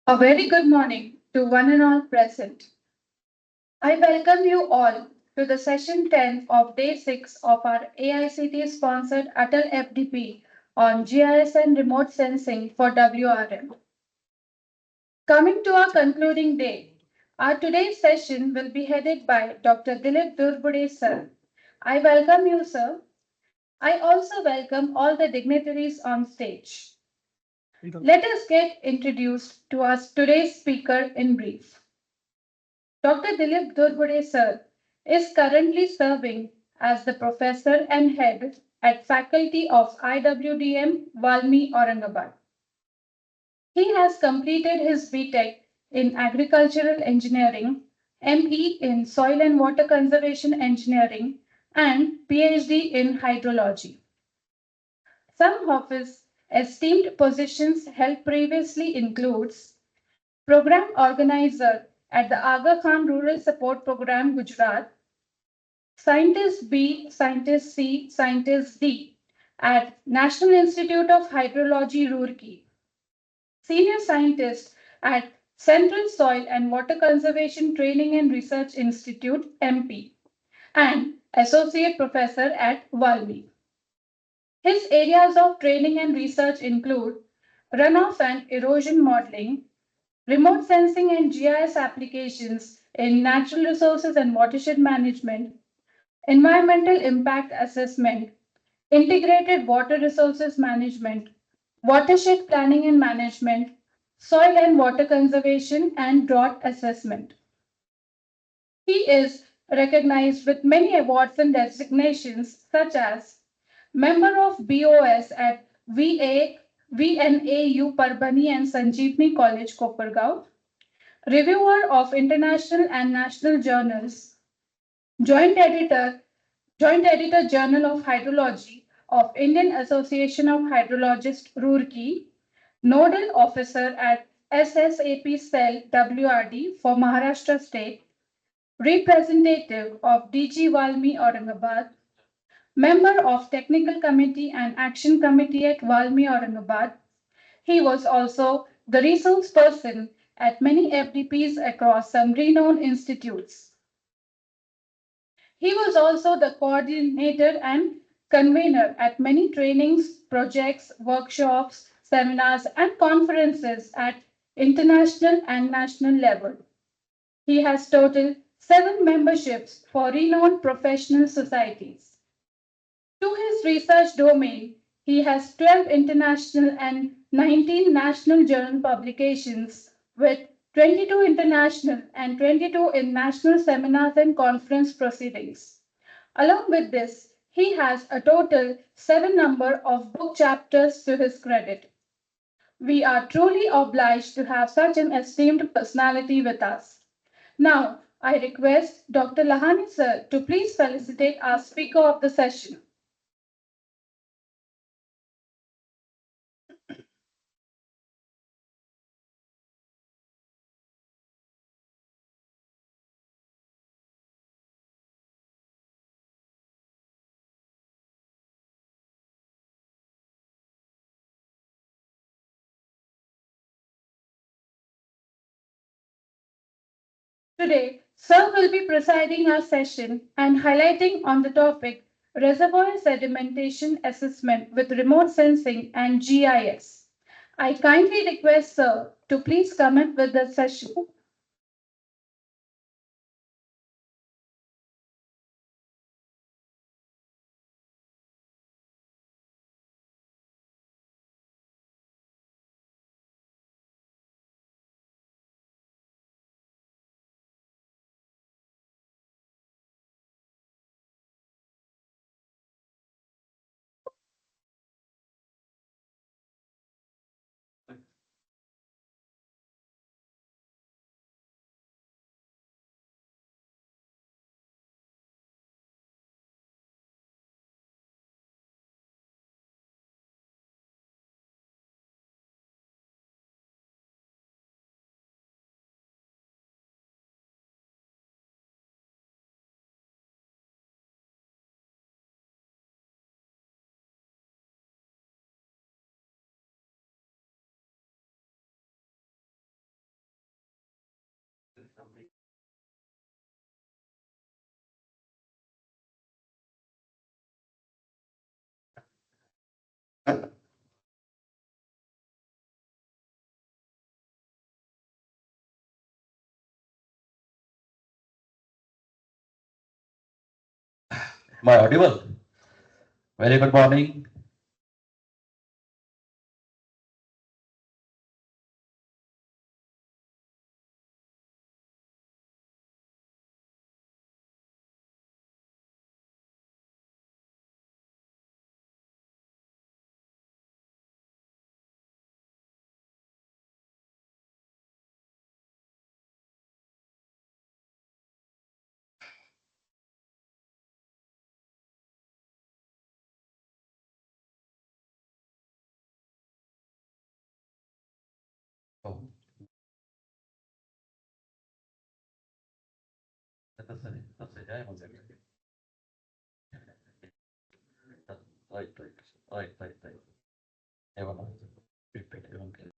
A very good morning to one and all present. I welcome you all to the session 10 of day 6 of our AICT sponsored Atal FDP on GIS and remote sensing for WRM. Coming to our concluding day, our today's session will be headed by Dr. Dilip Durbude sir. I welcome you, sir. I also welcome all the dignitaries on stage. Let us get introduced to our today's speaker in brief. Dr. Dilip Durbude sir is currently serving as the professor and head at Faculty of IWDM, Valmi, Aurangabad. He has completed his BTech in Agricultural Engineering, ME in Soil and Water Conservation Engineering, and PhD in Hydrology. Some of his esteemed positions held previously includes Program Organizer at the Aga Khan Rural Support Program, Gujarat, Scientist B, Scientist C, Scientist D at National Institute of Hydrology, Roorkee, Senior Scientist at Central Soil and Water Conservation Training and Research Institute, MP, and Associate Professor at Valmi. His areas of training and research include runoff and erosion modeling, remote sensing and GIS applications in natural resources and watershed management, environmental impact assessment, integrated water resources management, watershed planning and management, soil and water conservation, and drought assessment. He is recognized with many awards and designations such as Member of BOS at VNAU Parbhani and Sanjeevani College, Kopargaon, Reviewer of International and National Journals, Joint Editor Journal of Hydrology of Indian Association of Hydrologists, Roorkee, Nodal Officer at SSAP Cell WRD for Maharashtra State, Representative of DG Valmi Aurangabad, Member of Technical Committee and Action Committee at Valmi Aurangabad. He was also the resource person at many FDPs across some renowned institutes. He was also the coordinator and convener at many trainings, projects, workshops, seminars, and conferences at international and national level. He has total 7 memberships for renowned professional societies. To his research domain, he has 12 international and 19 national journal publications with 22 international and 22 in national seminars and conference proceedings. Along with this, he has a total 7 number of book chapters to his credit. We are truly obliged to have such an esteemed personality with us. Now, I request Dr. Lahani sir to please felicitate our speaker of the session. Today, Sir will be presiding our session and highlighting on the topic Reservoir Sedimentation Assessment with Remote Sensing and GIS. I kindly request Sir to please comment with the session. Am I audible? Very good morning. Oh, तसं आहे म्हणजे. Right, right, right, right, right. हे बघा. PPT घेऊन केलं.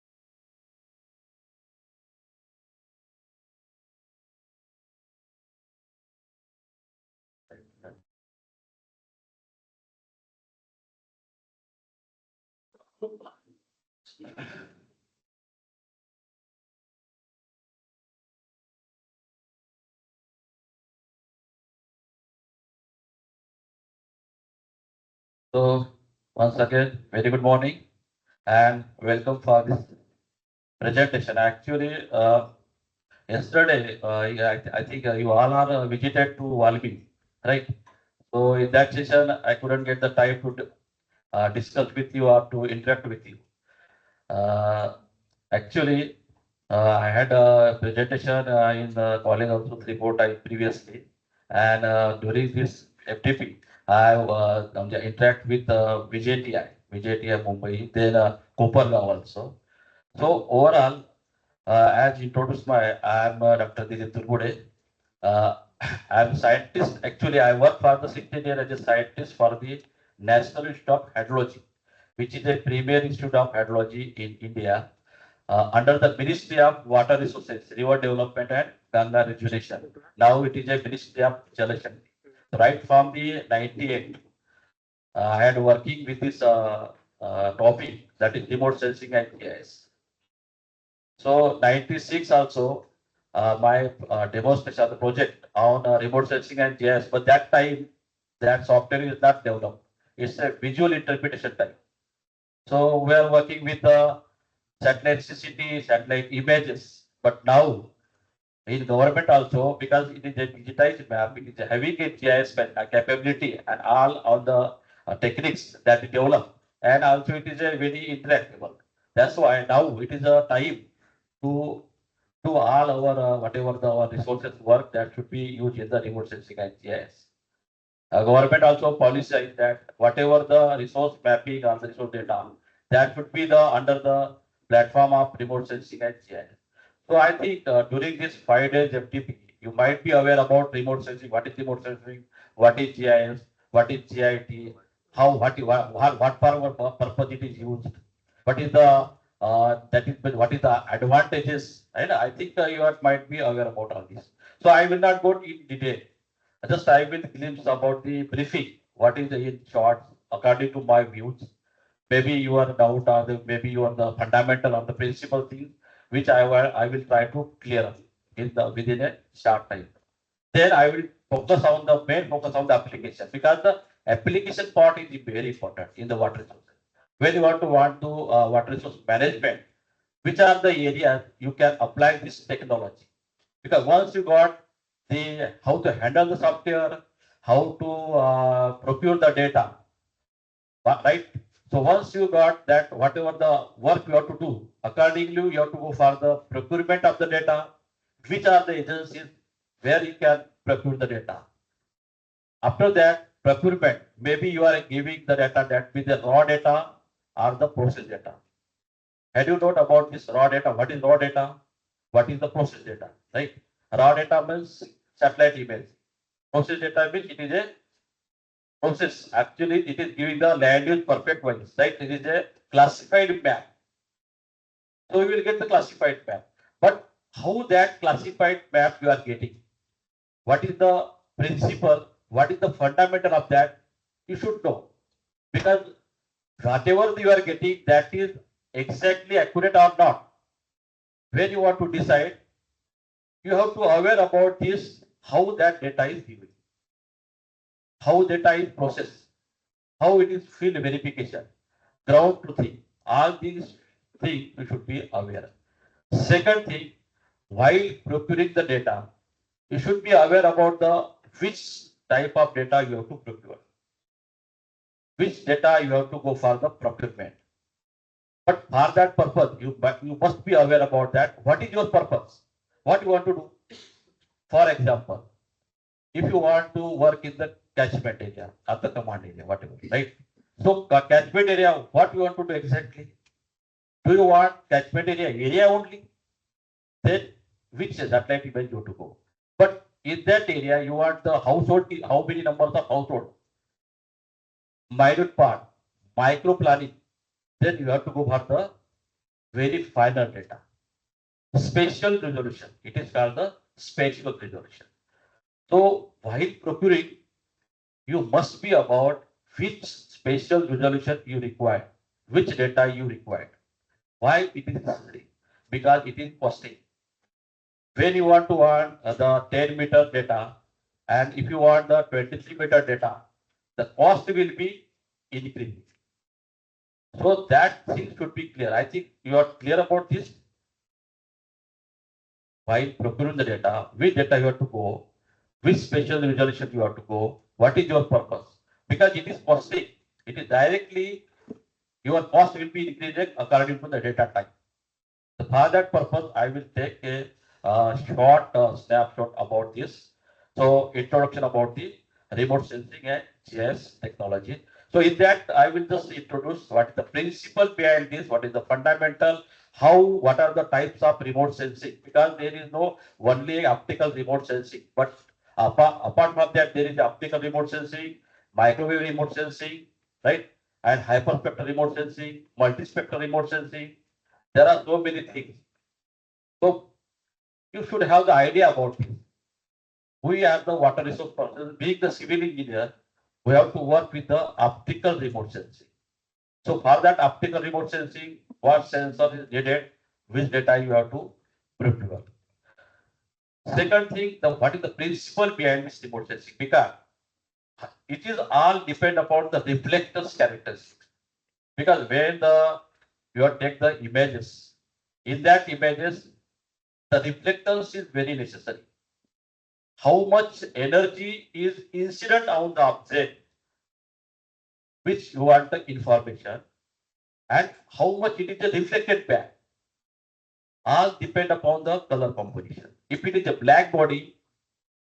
So once again, very good morning and welcome for this presentation. Actually, yesterday, I think you all are visited to Valmi, right? So in that session, I couldn't get the time to discuss with you or to interact with you. Uh, Actually, I had a presentation in the college also 3 4 times previously, and during this FTP, I interact with VJTI Mumbai, then Kopargaon also. So overall, as introduced I am Dr. Dilip Turgude. Uh, I am scientist. Actually, I work for the 16 year as a scientist for the National Institute of Hydrology, which is a premier institute of hydrology in India under the Ministry of Water Resources, River Development and Ganga Rejuvenation. Now it is a Ministry of Jal Shakti. Right from the 98, I had working with this topic, that is remote sensing and GIS. So 96 also, my demonstration of the project on remote sensing and GIS, but that time that software is not developed. It's a visual interpretation type. So we are working with the satellite CCT, satellite images. But now in government also, because it is a digitized map, it is a having a GIS capability and all of the techniques that we develop, and also it is a very interactable. That's why now it is a time to all our whatever the our resources work that should be used in the remote sensing and GIS. Government also policy that whatever the resource mapping or the resource data, that should be the under the platform of remote sensing and GIS. So I think during this 5 days FTP, you might be aware about remote sensing. What is remote sensing? What is GIS? What is GIT? How what purpose it is used? What is the what is the advantages? And I think you might be aware about all this. So I will not go in detail. Just I will glimpse about the briefing. What is in short, according to my views. Maybe you are doubt or maybe you are the fundamental or the principal things which I will try to clear up within a short time. Then I will focus on the main focus on the application because the application part is very important in the water resources. When you want to water resource management, which are the areas you can apply this technology? Because once you got the how to handle the software, how to procure the data, right? So once you got that, whatever the work you have to do, accordingly you have to go for the procurement of the data, which are the agencies where you can procure the data. After that, procurement, maybe you are giving the data that with the raw data or the process data. Had you note about this raw data? What is raw data? What is the process data? Right? Raw data means satellite image. Process data means it is a process. Actually, it is giving the land use perfect wise. Right? It is a classified map. So you will get the classified map. But how that classified map you are getting? What is the principle? What is the fundamental of that? You should know. Because whatever you are getting, that is exactly accurate or not. When you want to decide, you have to aware about this, how that data is given, how data is processed, how it is field verification, ground truthing. All these things you should be aware. Second thing, while procuring the data, you should be aware about the which type of data you have to procure, which data you have to go for the procurement. But for that purpose, you must be aware about that. What is your purpose? What you want to do? For example, if you want to work in the catchment area or the command area, whatever, right? So catchment area, what you want to do exactly? Do you want catchment area only? Then which satellite image you have to go? But in that area, you want the household, how many numbers of household? Minute part, micro planning. Then you have to go for the very final data. Spatial resolution. It is called the spatial resolution. So while procuring, you must be about which spatial resolution you require, which data you require. Why it is necessary? Because it is costing. When you want to want the 10-meter data, and if you want the 23-meter data, the cost will be increasing. So that thing should be clear. I think you are clear about this. While procuring the data, which data you have to go, which spatial resolution you have to go, what is your purpose? Because it is costing. It is directly your cost will be increasing according to the data type. So for that purpose, I will take a short snapshot about this. So introduction about the remote sensing and GIS technology. So in that, I will just introduce what is the principle behind this, what is the fundamental, what are the types of remote sensing, because there is no only optical remote sensing, but apart from that, there is optical remote sensing, microwave remote sensing, right? And hyperspectral remote sensing, multispectral remote sensing. There are so many things. So you should have the idea about this. We are the water resource person, being the civil engineer, we have to work with the optical remote sensing. So for that optical remote sensing, what sensor is needed, which data you have to procure. Second thing, what is the principle behind this remote sensing? Because it is all depend upon the reflectors characteristics. Because when you take the images, in that images, the reflectors is very necessary. How much energy is incident on the object, which you want the information, and how much it is reflected back. All depend upon the color composition. If it is a black body,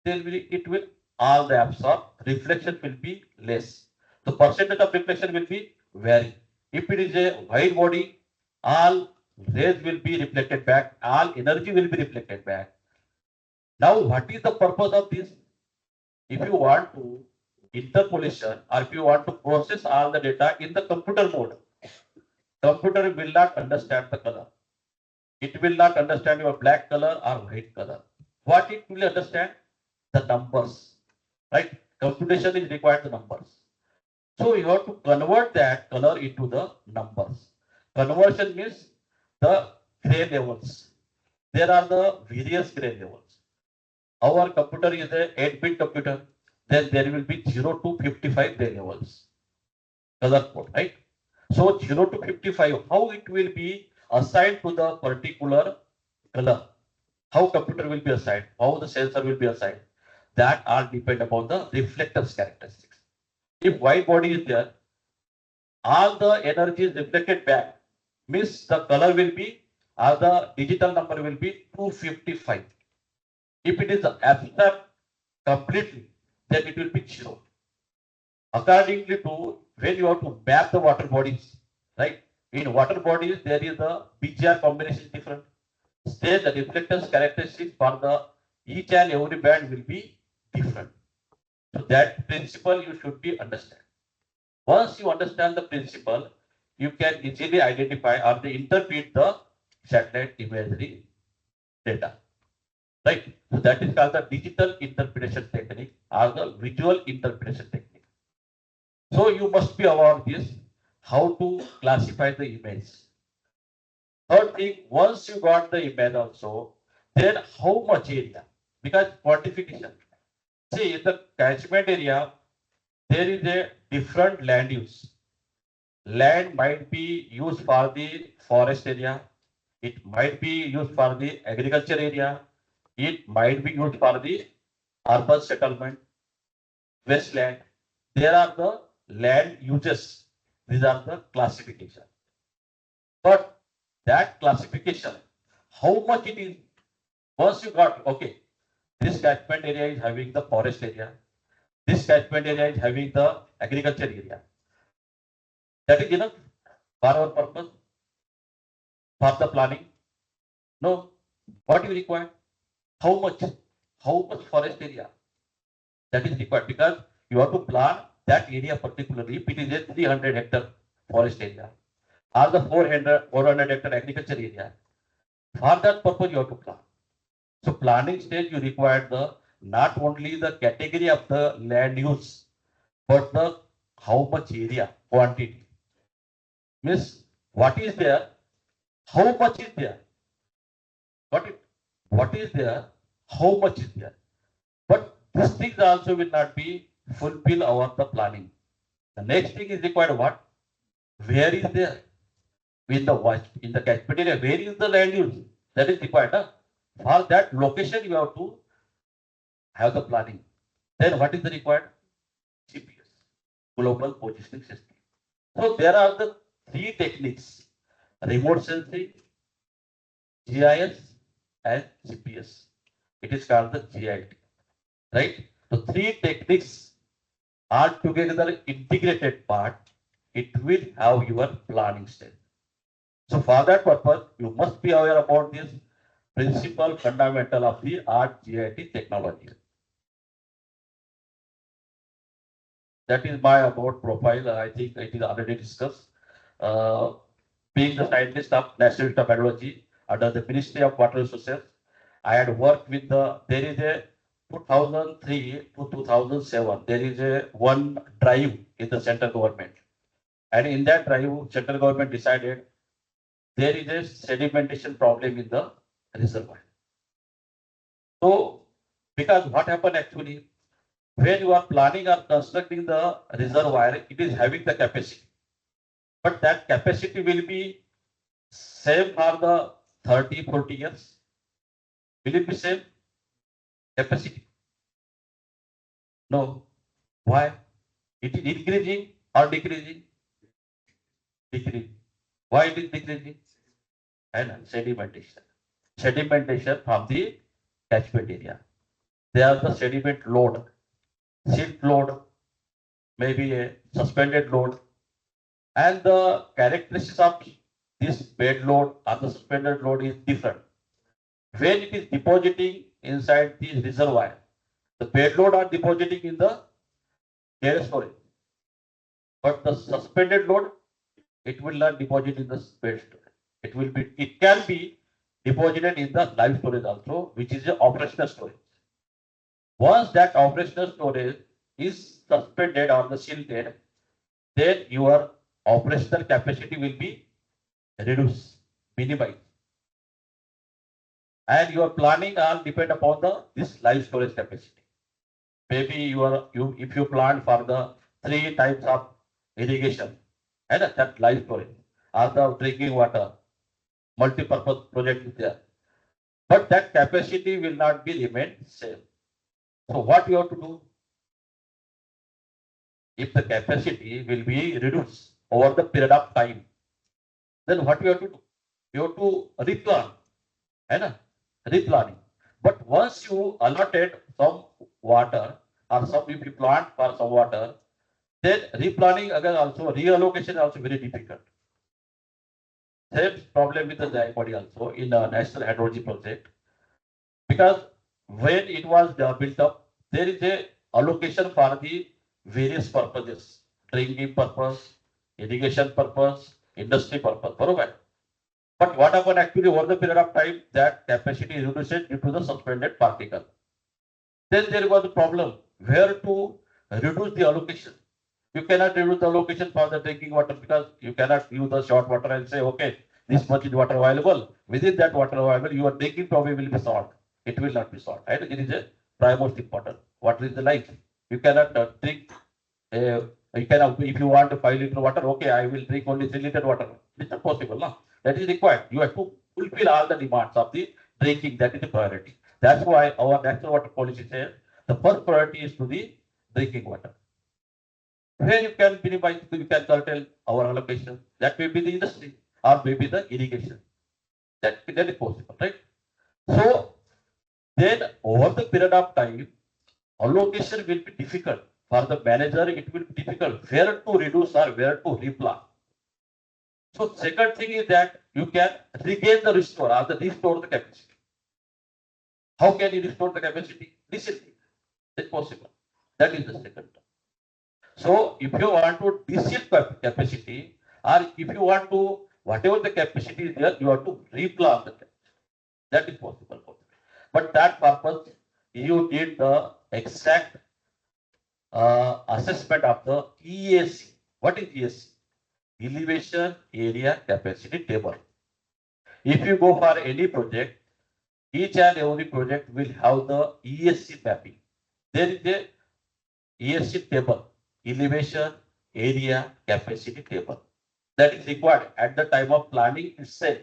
then it will all the absorb. Reflection will be less. The percentage of reflection will be vary. If it is a white body, all rays will be reflected back. All energy will be reflected back. Now, what is the purpose of this? If you want to interpolation or if you want to process all the data in the computer mode, computer will not understand the color. It will not understand your black color or white color. What it will understand? The numbers, right? Computation is required the numbers. So you have to convert that color into the numbers. Conversion means the gray levels. There are the various gray levels. Our computer is a 8-bit computer. Then there will be 0 to 55 gray levels. Color code, right? So 0 to 55, how it will be assigned to the particular color? How computer will be assigned? How the sensor will be assigned? That all depend upon the reflectors characteristics. If white body is there, all the energy is reflected back. Means the color will be, or the digital number will be 255. If it is abstract completely, then it will be 0. Accordingly to when you have to map the water bodies, right? In water bodies, there is a BGR combination different. Say the reflectance characteristics for the each and every band will be different. So that principle you should be understand. Once you understand the principle, you can easily identify or they interpret the satellite imagery data. Right? So that is called the digital interpretation technique or the visual interpretation technique. So you must be aware of this, how to classify the image. Third thing, once you got the image also, then how much area? Because quantification. See, in the catchment area, there is a different land use. Land might be used for the forest area. It might be used for the agriculture area. It might be used for the urban settlement, wasteland. There are the land uses. These are the classification. But that classification, how much it is, once you got, okay, this catchment area is having the forest area. This catchment area is having the agriculture area. That is enough for our purpose, for the planning. No, what you require? How much? How much forest area? That is required because you have to plan that area particularly. If it is a 300 hectare forest area or the 400 hectare agriculture area, for that purpose you have to plan. So planning stage you require the not only the category of the land use, but the how much area quantity. Means what is there, how much is there, what is there, how much is there. But these things also will not be fulfill our the planning. The next thing is required what? Where is there? In the catchment area, where is the land use? That is required. Huh? For that location, you have to have the planning. Then what is the required? GPS, global positioning system. So there are the three techniques: remote sensing, GIS, and GPS. It is called the GIT. Right? So three techniques are together integrated part. It will have your planning stage. So for that purpose, you must be aware about this principle fundamental of the ArcGIS technology. That is my about profile. I think it is already discussed. Being the scientist of National Institute of Meteorology under the Ministry of Water Resources, I had worked with there is a 2003 to 2007, there is a one drive in the central government. And in that drive, central government decided there is a sedimentation problem in the reservoir. So, because what happened actually, when you are planning or constructing the reservoir, it is having the capacity. But that capacity will be same for the 30, 40 years. Will it be same capacity? No. Why? It is increasing or decreasing? Decreasing. Why it is decreasing? And sedimentation. Sedimentation from the catchment area. There are the sediment load, silt load, maybe a suspended load, and the characteristics of this bed load or the suspended load is different. When it is depositing inside the reservoir, the bed load are depositing in the air storage, but the suspended load, it will not deposit in the bed storage. It can be deposited in the live storage also, which is the operational storage. Once that operational storage is suspended or the shielded, then your operational capacity will be reduced, minimized. And your planning all depend upon this live storage capacity. Maybe if you plan for the 3 types of irrigation and that live storage, or the drinking water, multi-purpose project is there. But that capacity will not be remain same. So what you have to do? If the capacity will be reduced over the period of time, then what you have to do? You have to replan, replanning. But once you allotted some water or some if you plant for some water, then replanning again also reallocation also very difficult. Same problem with the Jayapadi also in a national hydrology project, because when it was built up, there is a allocation for the various purposes, drinking purpose, irrigation purpose, industry purpose, right? But what happened actually over the period of time, that capacity is reduced due to the suspended particle. Then there was a problem where to reduce the allocation. You cannot reduce the allocation for the drinking water because you cannot use the short water and say, okay, this much is water available. Within that water available, your drinking probably will be salt. It will not be salt. Right? It is a most important. Water is the life. You cannot drink. You cannot, if you want 5 liter water, okay, I will drink only 3 liter water. It's not possible. No? That is required. You have to fulfill all the demands of the drinking. That is the priority. That's why our national water policy says the first priority is to the drinking water. Where you can minimize, you can curtail our allocation. That may be the industry or maybe the irrigation. That is possible, right? So then over the period of time, allocation will be difficult. For the manager, it will be difficult where to reduce or where to replan. So second thing is that you can regain the restore or the restore the capacity. How can you restore the capacity? Recently. It's possible. That is the second term. So if you want to decrease capacity, or if you want to, whatever the capacity is there, you have to replan the capacity. That is possible. But that purpose, you need the exact assessment of the EAC. What is EAC? Elevation Area Capacity Table. If you go for any project, each and every project will have the EAC mapping. There is a EAC table, elevation area capacity table, that is required at the time of planning itself.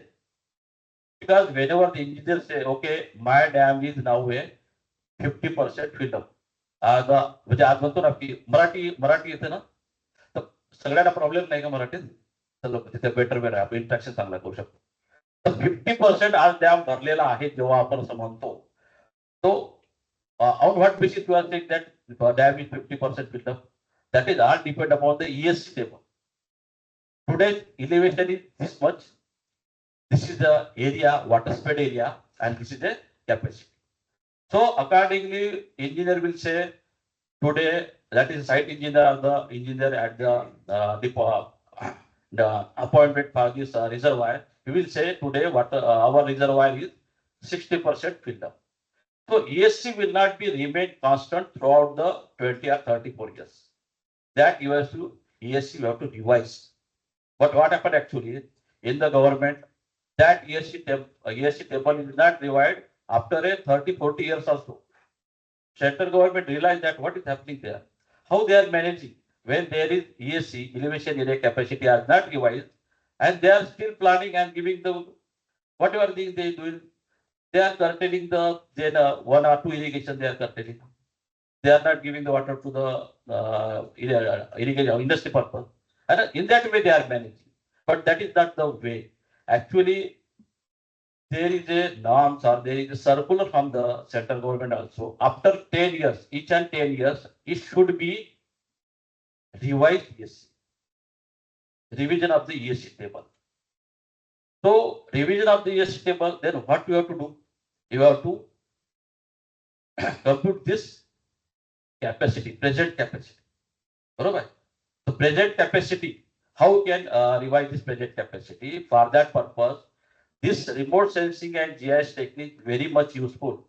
Because whenever the engineer say, okay, my dam is now a 50% filled up. म्हणजे आज म्हणतो ना की मराठी येते ना, तर सगळ्यांना problem नाही का मराठीत? चलो तिथे बेटर वेळ आहे, आपण इंट्रॅक्शन चांगला करू शकतो. तर 50% आज डॅम भरलेला आहे जेव्हा आपण असं म्हणतो, तो on what basis you are saying that the dam is 50% filled up? That is all depend upon the ESC table. Today's elevation is this much. This is the area, water spread area, and this is the capacity. So accordingly, engineer will say today, that is site engineer or the engineer at the appointment for this reservoir. He will say today what our reservoir is 60% filled up. So ESC will not be remain constant throughout the 20 or 34 years. That you have to ESC you have to revise. But what happened actually in the government, that ESC table is not revised after a 30-40 years also. Central government realized that what is happening there, how they are managing when there is ESC elevation area capacity are not revised, and they are still planning and giving the whatever thing they do. They are curtailing the then 1 or 2 irrigation. They are curtailing. They are not giving the water to the irrigation industry purpose, and in that way they are managing. But that is not the way. Actually, there is a norms or there is a circular from the central government also. After 10 years, each and 10 years, it should be revised ESC. Revision of the ESC table. So revision of the ESC table, then what you have to do? You have to compute this capacity, present capacity. Right? The present capacity, how can revise this present capacity? For that purpose, This remote sensing and GIS technique very much useful.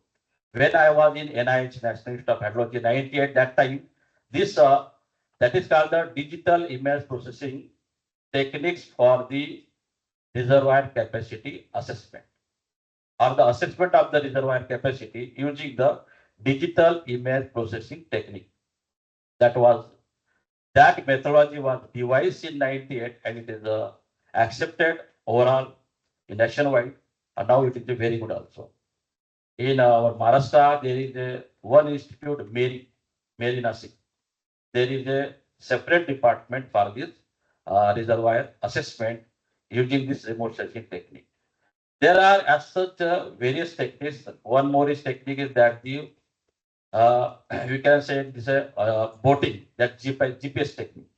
When I was in NIH, National Institute of Hydrology, 98, that time, this that is called the digital image processing techniques for the reservoir capacity assessment or the assessment of the reservoir capacity using the digital image processing technique. That methodology was devised in 98 and it is accepted overall nationwide, and now it is very good also. In our Maharashtra, there is one institute, Mary Nasik. There is a separate department for this reservoir assessment using this remote sensing technique. There are as such various techniques. One more technique is that the we can say this is boating, that GPS technique,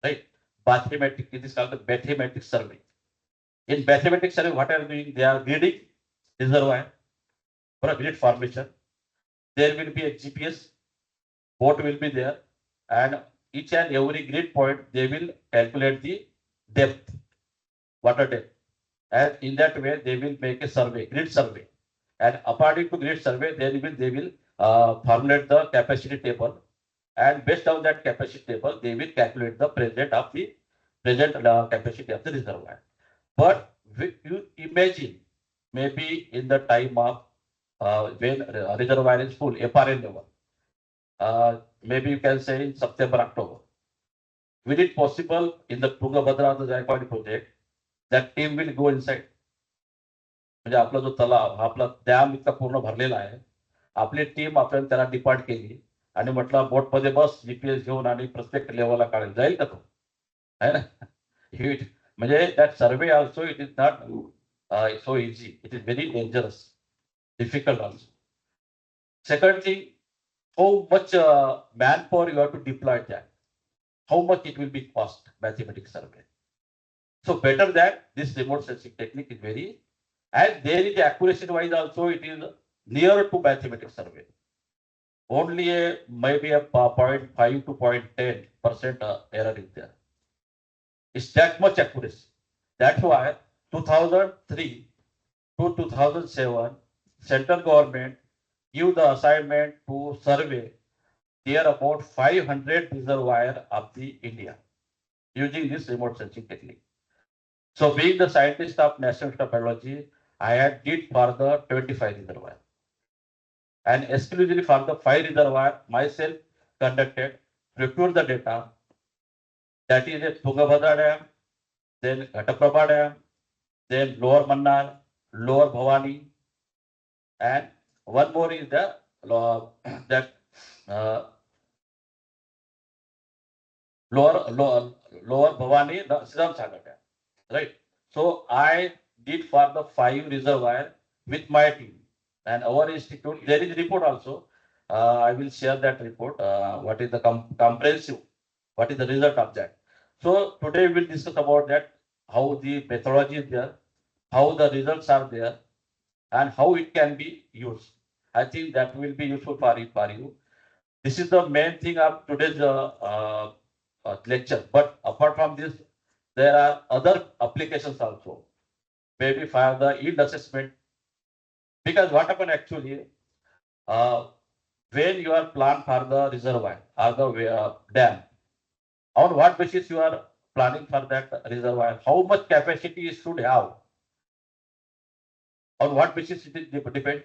right? Bathymetric, it is called the bathymetric survey. In bathymetric survey, what are they doing? They are grading reservoir for a grid formation. There will be a GPS, boat will be there, and each and every grid point, they will calculate the depth, water depth. And in that way, they will make a survey, grid survey. And according to grid survey, they will formulate the capacity table. And based on that capacity table, they will calculate the present capacity of the reservoir. But you imagine, maybe in the time of when reservoir is full, FRN level, maybe you can say in September, October. Will it possible in the Tungabhadra, the Jayapati project, that team will go inside? म्हणजे आपला जो तलाव हा आपला dam इतका पूर्ण भरलेला आहे, आपली टीम आपण त्याला डिपार्ट केली आणि म्हटलं बोटमध्ये बस जीपीएस घेऊन आणि प्रत्येक लेवलला काढेल, जाईल का तो? आहे ना? म्हणजे that survey also it is not so easy. It is very dangerous, difficult also. Second thing, how much manpower you have to deploy that? How much it will be cost, mathematics survey? So better that this remote sensing technique is very, and there is accuracy wise also it is near to mathematics survey. Only maybe a 0.5 to 0.10% error is there. It's that much accuracy. That's why 2003 to 2007, central government give the assignment to survey near about 500 reservoir of the India using this remote sensing technique. So being the scientist of National Institute of Hydrology, I had did for the 25 reservoir. And exclusively for the 5 reservoir, myself conducted, procured the data. That is a Tungabhadra Dam, then Ghataprabha Dam, then Lower Mannar, Lower Bhavani, and one more is the that lower Bhavani, the Siddham Sagar Dam, right? So I did for the 5 reservoir with my team and our institute. There is a report also. I will share that report. What is the comprehensive? What is the result of that? So today we will discuss about that, how the methodology is there, how the results are there, and how it can be used. I think that will be useful for you. This is the main thing of today's lecture. But apart from this, there are other applications also. Maybe for the yield assessment. Because what happened actually, when you are planned for the reservoir or the dam, on what basis you are planning for that reservoir? How much capacity it should have? On what basis it is depend?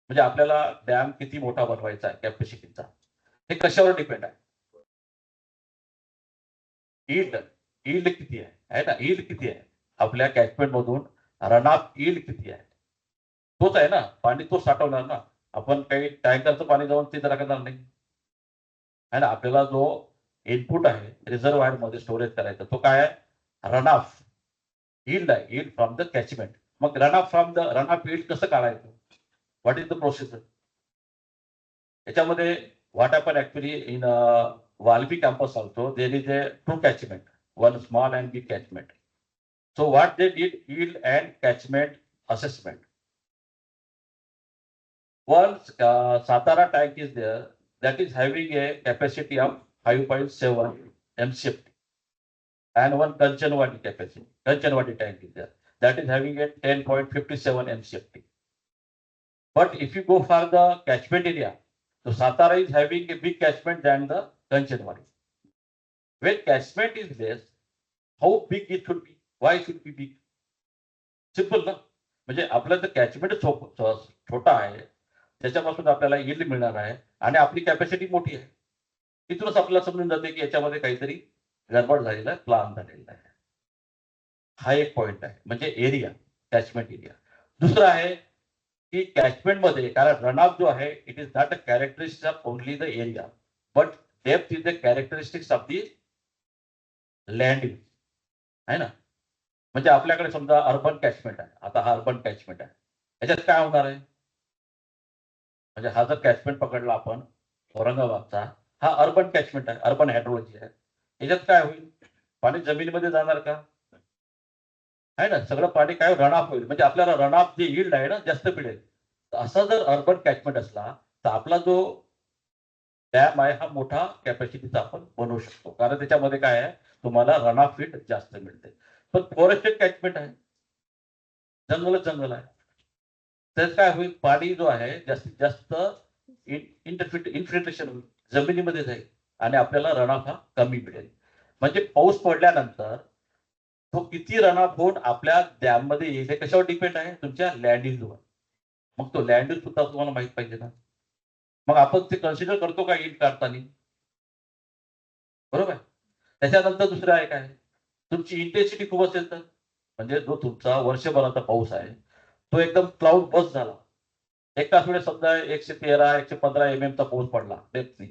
म्हणजे आपल्याला dam किती मोठा बनवायचा आहे कॅपॅसिटीचा, हे कशावर depend आहे? Yield किती आहे ना, ईल्ड किती आहे आपल्या कॅचमेंट मधून, रन ऑफ ईल्ड किती आहे, तोच आहे ना. पाणी तो साठवणार ना, आपण काही टँकरचं पाणी जाऊन तिथे टाकणार नाही आहे ना. आपल्याला जो इनपुट आहे रिझर्वायर मध्ये स्टोरेज करायचा, तो काय आहे? रन ऑफ ईल्ड आहे, ईल्ड फ्रॉम द कॅचमेंट. मग रन ऑफ ईल्ड कसं काढायचं? What is the procedure? याच्यामध्ये what happen actually in Valvi campus also, there is a two catchment, one small and big catchment. So what they did, yield and catchment assessment. One Satara tank is there that is having a capacity of 5.7 MCFT, and one Kanchanwadi tank is there that is having a 10.57 MCFT. But if you go for the catchment area, so Satara is having a big catchment than the Kanchanwadi. When catchment is less, how big it should be? Why should it be big? Simple ना, म्हणजे आपलं तर catchment छोटा आहे, त्याच्यापासून आपल्याला yield मिळणार आहे आणि आपली कॅपॅसिटी मोठी आहे. तिथूनच आपल्याला समजून जाते की याच्यामध्ये काहीतरी गडबड झालेला आहे, प्लान झालेला आहे. हा एक पॉइंट आहे, म्हणजे एरिया, कॅचमेंट एरिया. दुसरं आहे की कॅचमेंट मध्ये, कारण रनऑफ जो आहे it is not a characteristics of only the area, but depth is the characteristics of the land use, आहे ना. म्हणजे आपल्याकडे समजा अर्बन कॅचमेंट आहे, आता हा अर्बन कॅचमेंट आहे, याच्यात काय होणार आहे, म्हणजे हा जर कॅचमेंट पकडला आपण औरंगाबादचा, हा अर्बन कॅचमेंट आहे, अर्बन हायड्रोलॉजी आहे. याच्यात काय होईल, पाणी जमिनीमध्ये जाणार का, आहे ना, सगळं पाणी काय रनऑफ होईल, म्हणजे आपल्याला रनऑफ जे यील्ड आहे ना जास्त मिळेल. असा जर अर्बन कॅचमेंट असला तर आपला जो डॅम आहे हा मोठा कॅपॅसिटीचा आपण बनवू शकतो, कारण त्याच्यामध्ये काय आहे, तुम्हाला रनऑफ फीट जास्त मिळते. पण फॉरेस्टेड कॅचमेंट आहे, जंगल आहे, त्यात काय होईल, पाणी जो आहे जास्तीत जास्त इन्फिल्ट्रेशन होईल, जमिनीमध्ये जाईल आणि आपल्याला रनऑफ हा कमी मिळेल. म्हणजे पाऊस पडल्यानंतर तो किती रनऑफ होऊन आपल्या डॅम मध्ये येईल हे कशावर डिपेंड आहे, तुमच्या लँड यूजवर. मग तो लँड यूज सुद्धा तुम्हाला माहित पाहिजे ना, मग आपण ते कन्सिडर करतो का यील्ड काढताना, बरोबर. त्याच्यानंतर दुसरं आहे काय, तुमची इंटेन्सिटी खूप असेल तर, म्हणजे जो तुमचा वर्षभराचा पाऊस आहे तो एकदम क्लाउड बस झाला, एकाच वेळेस समजा 113 115 MM चा पाऊस पडला डेप्थनी,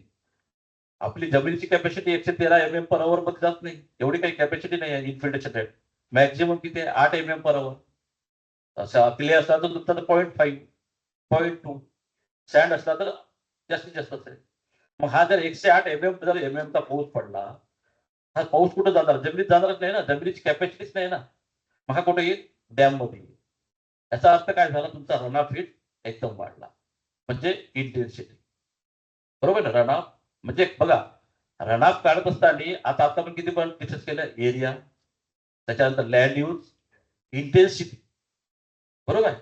आपली जमिनीची कॅपॅसिटी 113 MM पर आवर मध्ये जात नाही, एवढी काही कॅपॅसिटी नाही आहे इन्फिल्ट्रेशन रेट. मॅक्झिमम किती आहे, 8 MM पर आवर. असा क्ले असला तर तुमचा 0.5 0.2, सँड असला तर जास्तीत जास्त असेल. मग हा जर 108 MM चा पाऊस पडला, हा पाऊस कुठं जाणार, जमिनीत जाणारच नाही ना, जमिनीची कॅपॅसिटीच नाही ना, मग हा कुठे येईल, डॅम मध्ये येईल. याचा अर्थ काय झाला, तुमचा रनऑफ रेट एकदम वाढला, म्हणजे इंटेन्सिटी, बरोबर ना. रनऑफ म्हणजे बघा, रनऑफ काढत असताना आता आपण किती पण डिस्कस केलं, एरिया, त्याच्यानंतर लँड यूज, इंटेन्सिटी, बरोबर.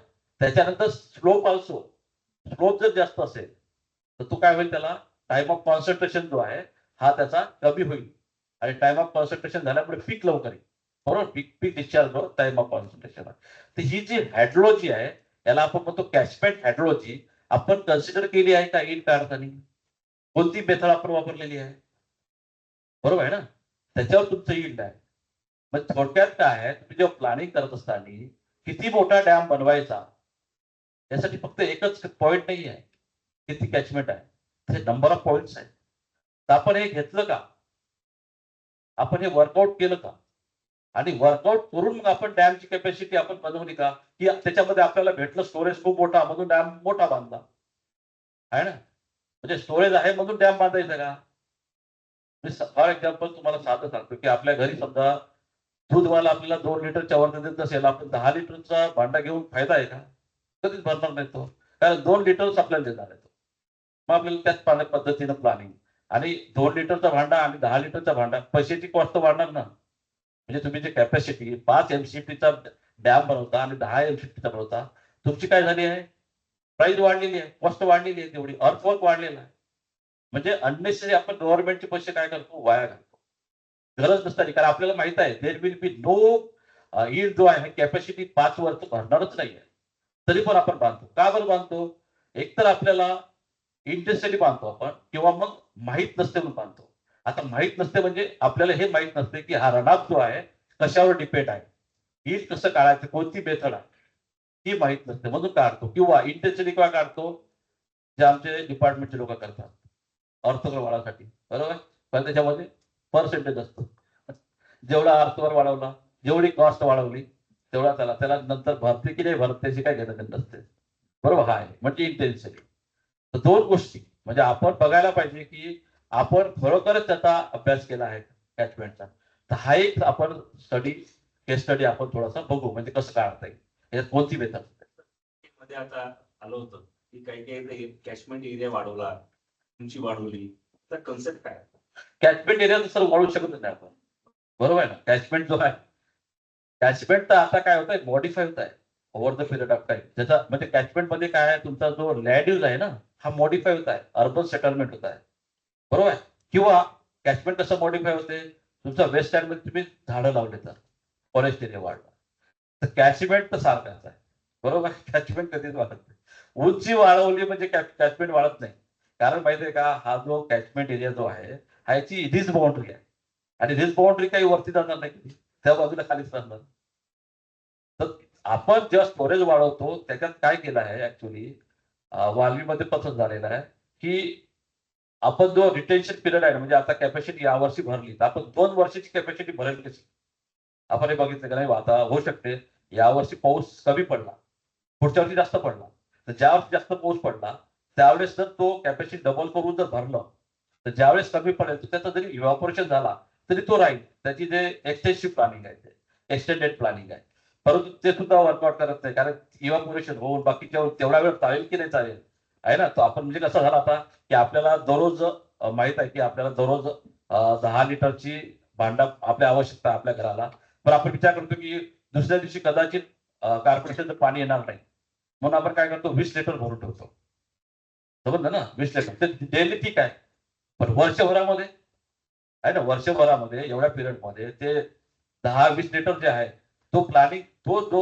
त्याच्यानंतर स्लोप ऑल्सो, स्लोप जर जास्त असेल तर तो काय होईल, त्याला टाइम ऑफ कॉन्सन्ट्रेशन जो आहे हा त्याचा कमी होईल, आणि टाइम ऑफ कॉन्सन्ट्रेशन झाल्यामुळे पीक लवकर येईल, बरोबर. पीक डिस्चार्ज हो, टाइम ऑफ कॉन्सन्ट्रेशन. तर ही जी हायड्रोलॉजी आहे याला आपण म्हणतो कॅचमेंट हायड्रोलॉजी, आपण कन्सिडर केली आहे का यील्ड काढताना, कोणती मेथड आपण वापरलेली आहे, बरोबर आहे ना, त्याच्यावर तुमचं यील्ड आहे. मग थोडक्यात काय आहे, तुम्ही जेव्हा प्लॅनिंग करत असताना किती मोठा डॅम बनवायचा, यासाठी फक्त एकच पॉइंट नाही आहे, किती कॅचमेंट आहे, ते नंबर ऑफ पॉइंट्स आहेत. तर आपण हे घेतलं का, आपण हे वर्कआउट केलं का, आणि वर्कआउट करून मग आपण डॅमची कॅपॅसिटी आपण बनवली का, की त्याच्यामध्ये आपल्याला भेटलं स्टोरेज खूप मोठा म्हणून डॅम मोठा बांधला, आहे ना. म्हणजे स्टोरेज आहे म्हणून डॅम बांधायचा का. फॉर एक्झाम्पल तुम्हाला साधं सांगतो की आपल्या घरी समजा दूधवाला आपल्याला 2 लिटरच्या वर देत असेल, आपण 10 लिटरचा भांडा घेऊन फायदा आहे का, कधीच भरणार नाही तो, कारण 2 लिटरच आपल्याला देणार आहे तो. मग आपल्याला त्याच पाण्या पद्धतीनं प्लॅनिंग, आणि 2 लिटरचा भांडा आणि 10 लिटरचा भांडा, पैशाची कॉस्ट वाढणार ना. म्हणजे तुम्ही जे कॅपॅसिटी 5 MCFTचा डॅम बनवता आणि 10 MCFTचा बनवता, तुमची काय झाली आहे, प्राइस वाढलेली आहे, कॉस्ट वाढलेली आहे, तेवढी अर्थवर्क वाढलेला आहे. म्हणजे अननेसेसरी आपण गव्हर्नमेंटचे पैसे काय करतो, वाया घालतो, गरज नसताना. कारण आपल्याला माहित आहे there will be no yield जो आहे कॅपॅसिटी 5 वर्ष भरणारच नाहीये, तरी पण आपण बांधतो. का बरं बांधतो, एकतर आपल्याला इंटरेस्टसाठी बांधतो आपण, किंवा मग माहीत नसते म्हणून बांधतो. आता माहीत नसते म्हणजे आपल्याला हे माहीत नसते की हा रनऑफ जो आहे कशावर डिपेंड आहे, यील्ड कसं काढायचं, कोणती मेथड आहे, ही माहीत नसते म्हणून काढतो. किंवा इंटेन्सिटी का काढतो, जे आमचे डिपार्टमेंटचे लोक करतात अर्थवर वाढासाठी, बरोबर. पण त्याच्यामध्ये पर्सेंटेज असतो, जेवढा अर्थवर वाढवला, जेवढी कॉस्ट वाढवली, तेवढा त्याला नंतर भरते की नाही भरत त्याची काय घेणं नसते, बरोबर. हा आहे म्हणजे इंटेन्सिटी. तर 2 गोष्टी म्हणजे आपण बघायला पाहिजे की आपण खरोखरच त्याचा अभ्यास केला आहे कॅचमेंटचा. तर हा एक आपण केस स्टडी आपण थोडासा बघू, म्हणजे कसं काढता येईल, यात कोणती मेथड मध्ये आता आलं होतं की काही कॅचमेंट एरिया वाढवला, उंची वाढवली, तर कन्सेप्ट काय. कॅचमेंट एरिया तर सर वाढवू शकत नाही आपण, बरोबर आहे ना. कॅचमेंट जो आहे कॅचमेंट तर आता काय होत आहे, मॉडिफाय होत आहे over the period of time. त्याचा म्हणजे कॅचमेंट मध्ये काय आहे, तुमचा जो लँड यूज आहे ना, हा मॉडिफाय होत आहे, अर्बन सेटलमेंट होत आहे, बरोबर आहे. किंवा कॅचमेंट कसं मॉडिफाय होते, तुमचा वेस्ट मध्ये तुम्ही झाडं लावले तर फॉरेस्ट एरिया वाढला, तर कॅचमेंट तर सारखाच आहे, बरोबर. कॅचमेंट कधीच वाढत नाही. उंची वाढवली म्हणजे कॅचमेंट वाढत नाही. कारण माहितीये का, हा जो कॅचमेंट एरिया जो आहे, हा याची रिज बाउंड्री आहे, आणि रिज बाउंड्री काही वरती जाणार नाही, त्या बाजूला खालीच राहणार. तर आपण जेव्हा स्टोरेज वाढवतो त्याच्यात काय केलं आहे ऍक्च्युली, वाल्मीमध्ये पसंत झालेलं आहे की आपण जो रिटेन्शन पिरियड आहे ना, म्हणजे आता कॅपॅसिटी यावर्षी भरली तर आपण 2 वर्षाची कॅपॅसिटी भरेल कशी. आपण हे बघितलं का नाही, आता होऊ शकते यावर्षी पाऊस कमी पडला, पुढच्या वर्षी जास्त पडला, तर ज्या वर्षी जास्त पाऊस पडला त्यावेळेस जर तो कॅपॅसिटी डबल करून जर भरलं, तर ज्यावेळेस कमी पडेल तर त्याचा जरी इव्हॅपोरेशन झाला तरी तो राहील. त्याची जे एक्सटेन्सिव्ह प्लॅनिंग आहे, ते एक्सटेंडेड प्लॅनिंग आहे, परंतु ते सुद्धा वर्कआउट करत नाही. कारण इव्हॅपोरेशन होऊन बाकीच्या तेवढा वेळ चालेल की नाही चालेल, आहे ना. तो आपण म्हणजे कसं झालं आता, की आपल्याला दररोज माहित आहे की आपल्याला दररोज 10 लिटरची भांडा आपल्या आवश्यकता आपल्या घराला. पण आपण विचार करतो की दुसऱ्या दिवशी कदाचित कॉर्पोरेशनचं पाणी येणार नाही, म्हणून आपण काय करतो, 20 लिटर भरून ठेवतो. समजलं ना, 20 लिटर ते डेली ठीक आहे, पण वर्षभरामध्ये आहे ना, वर्षभरामध्ये एवढ्या पिरियड मध्ये ते 10-20 लिटर जे आहे, तो प्लॅनिंग, तो जो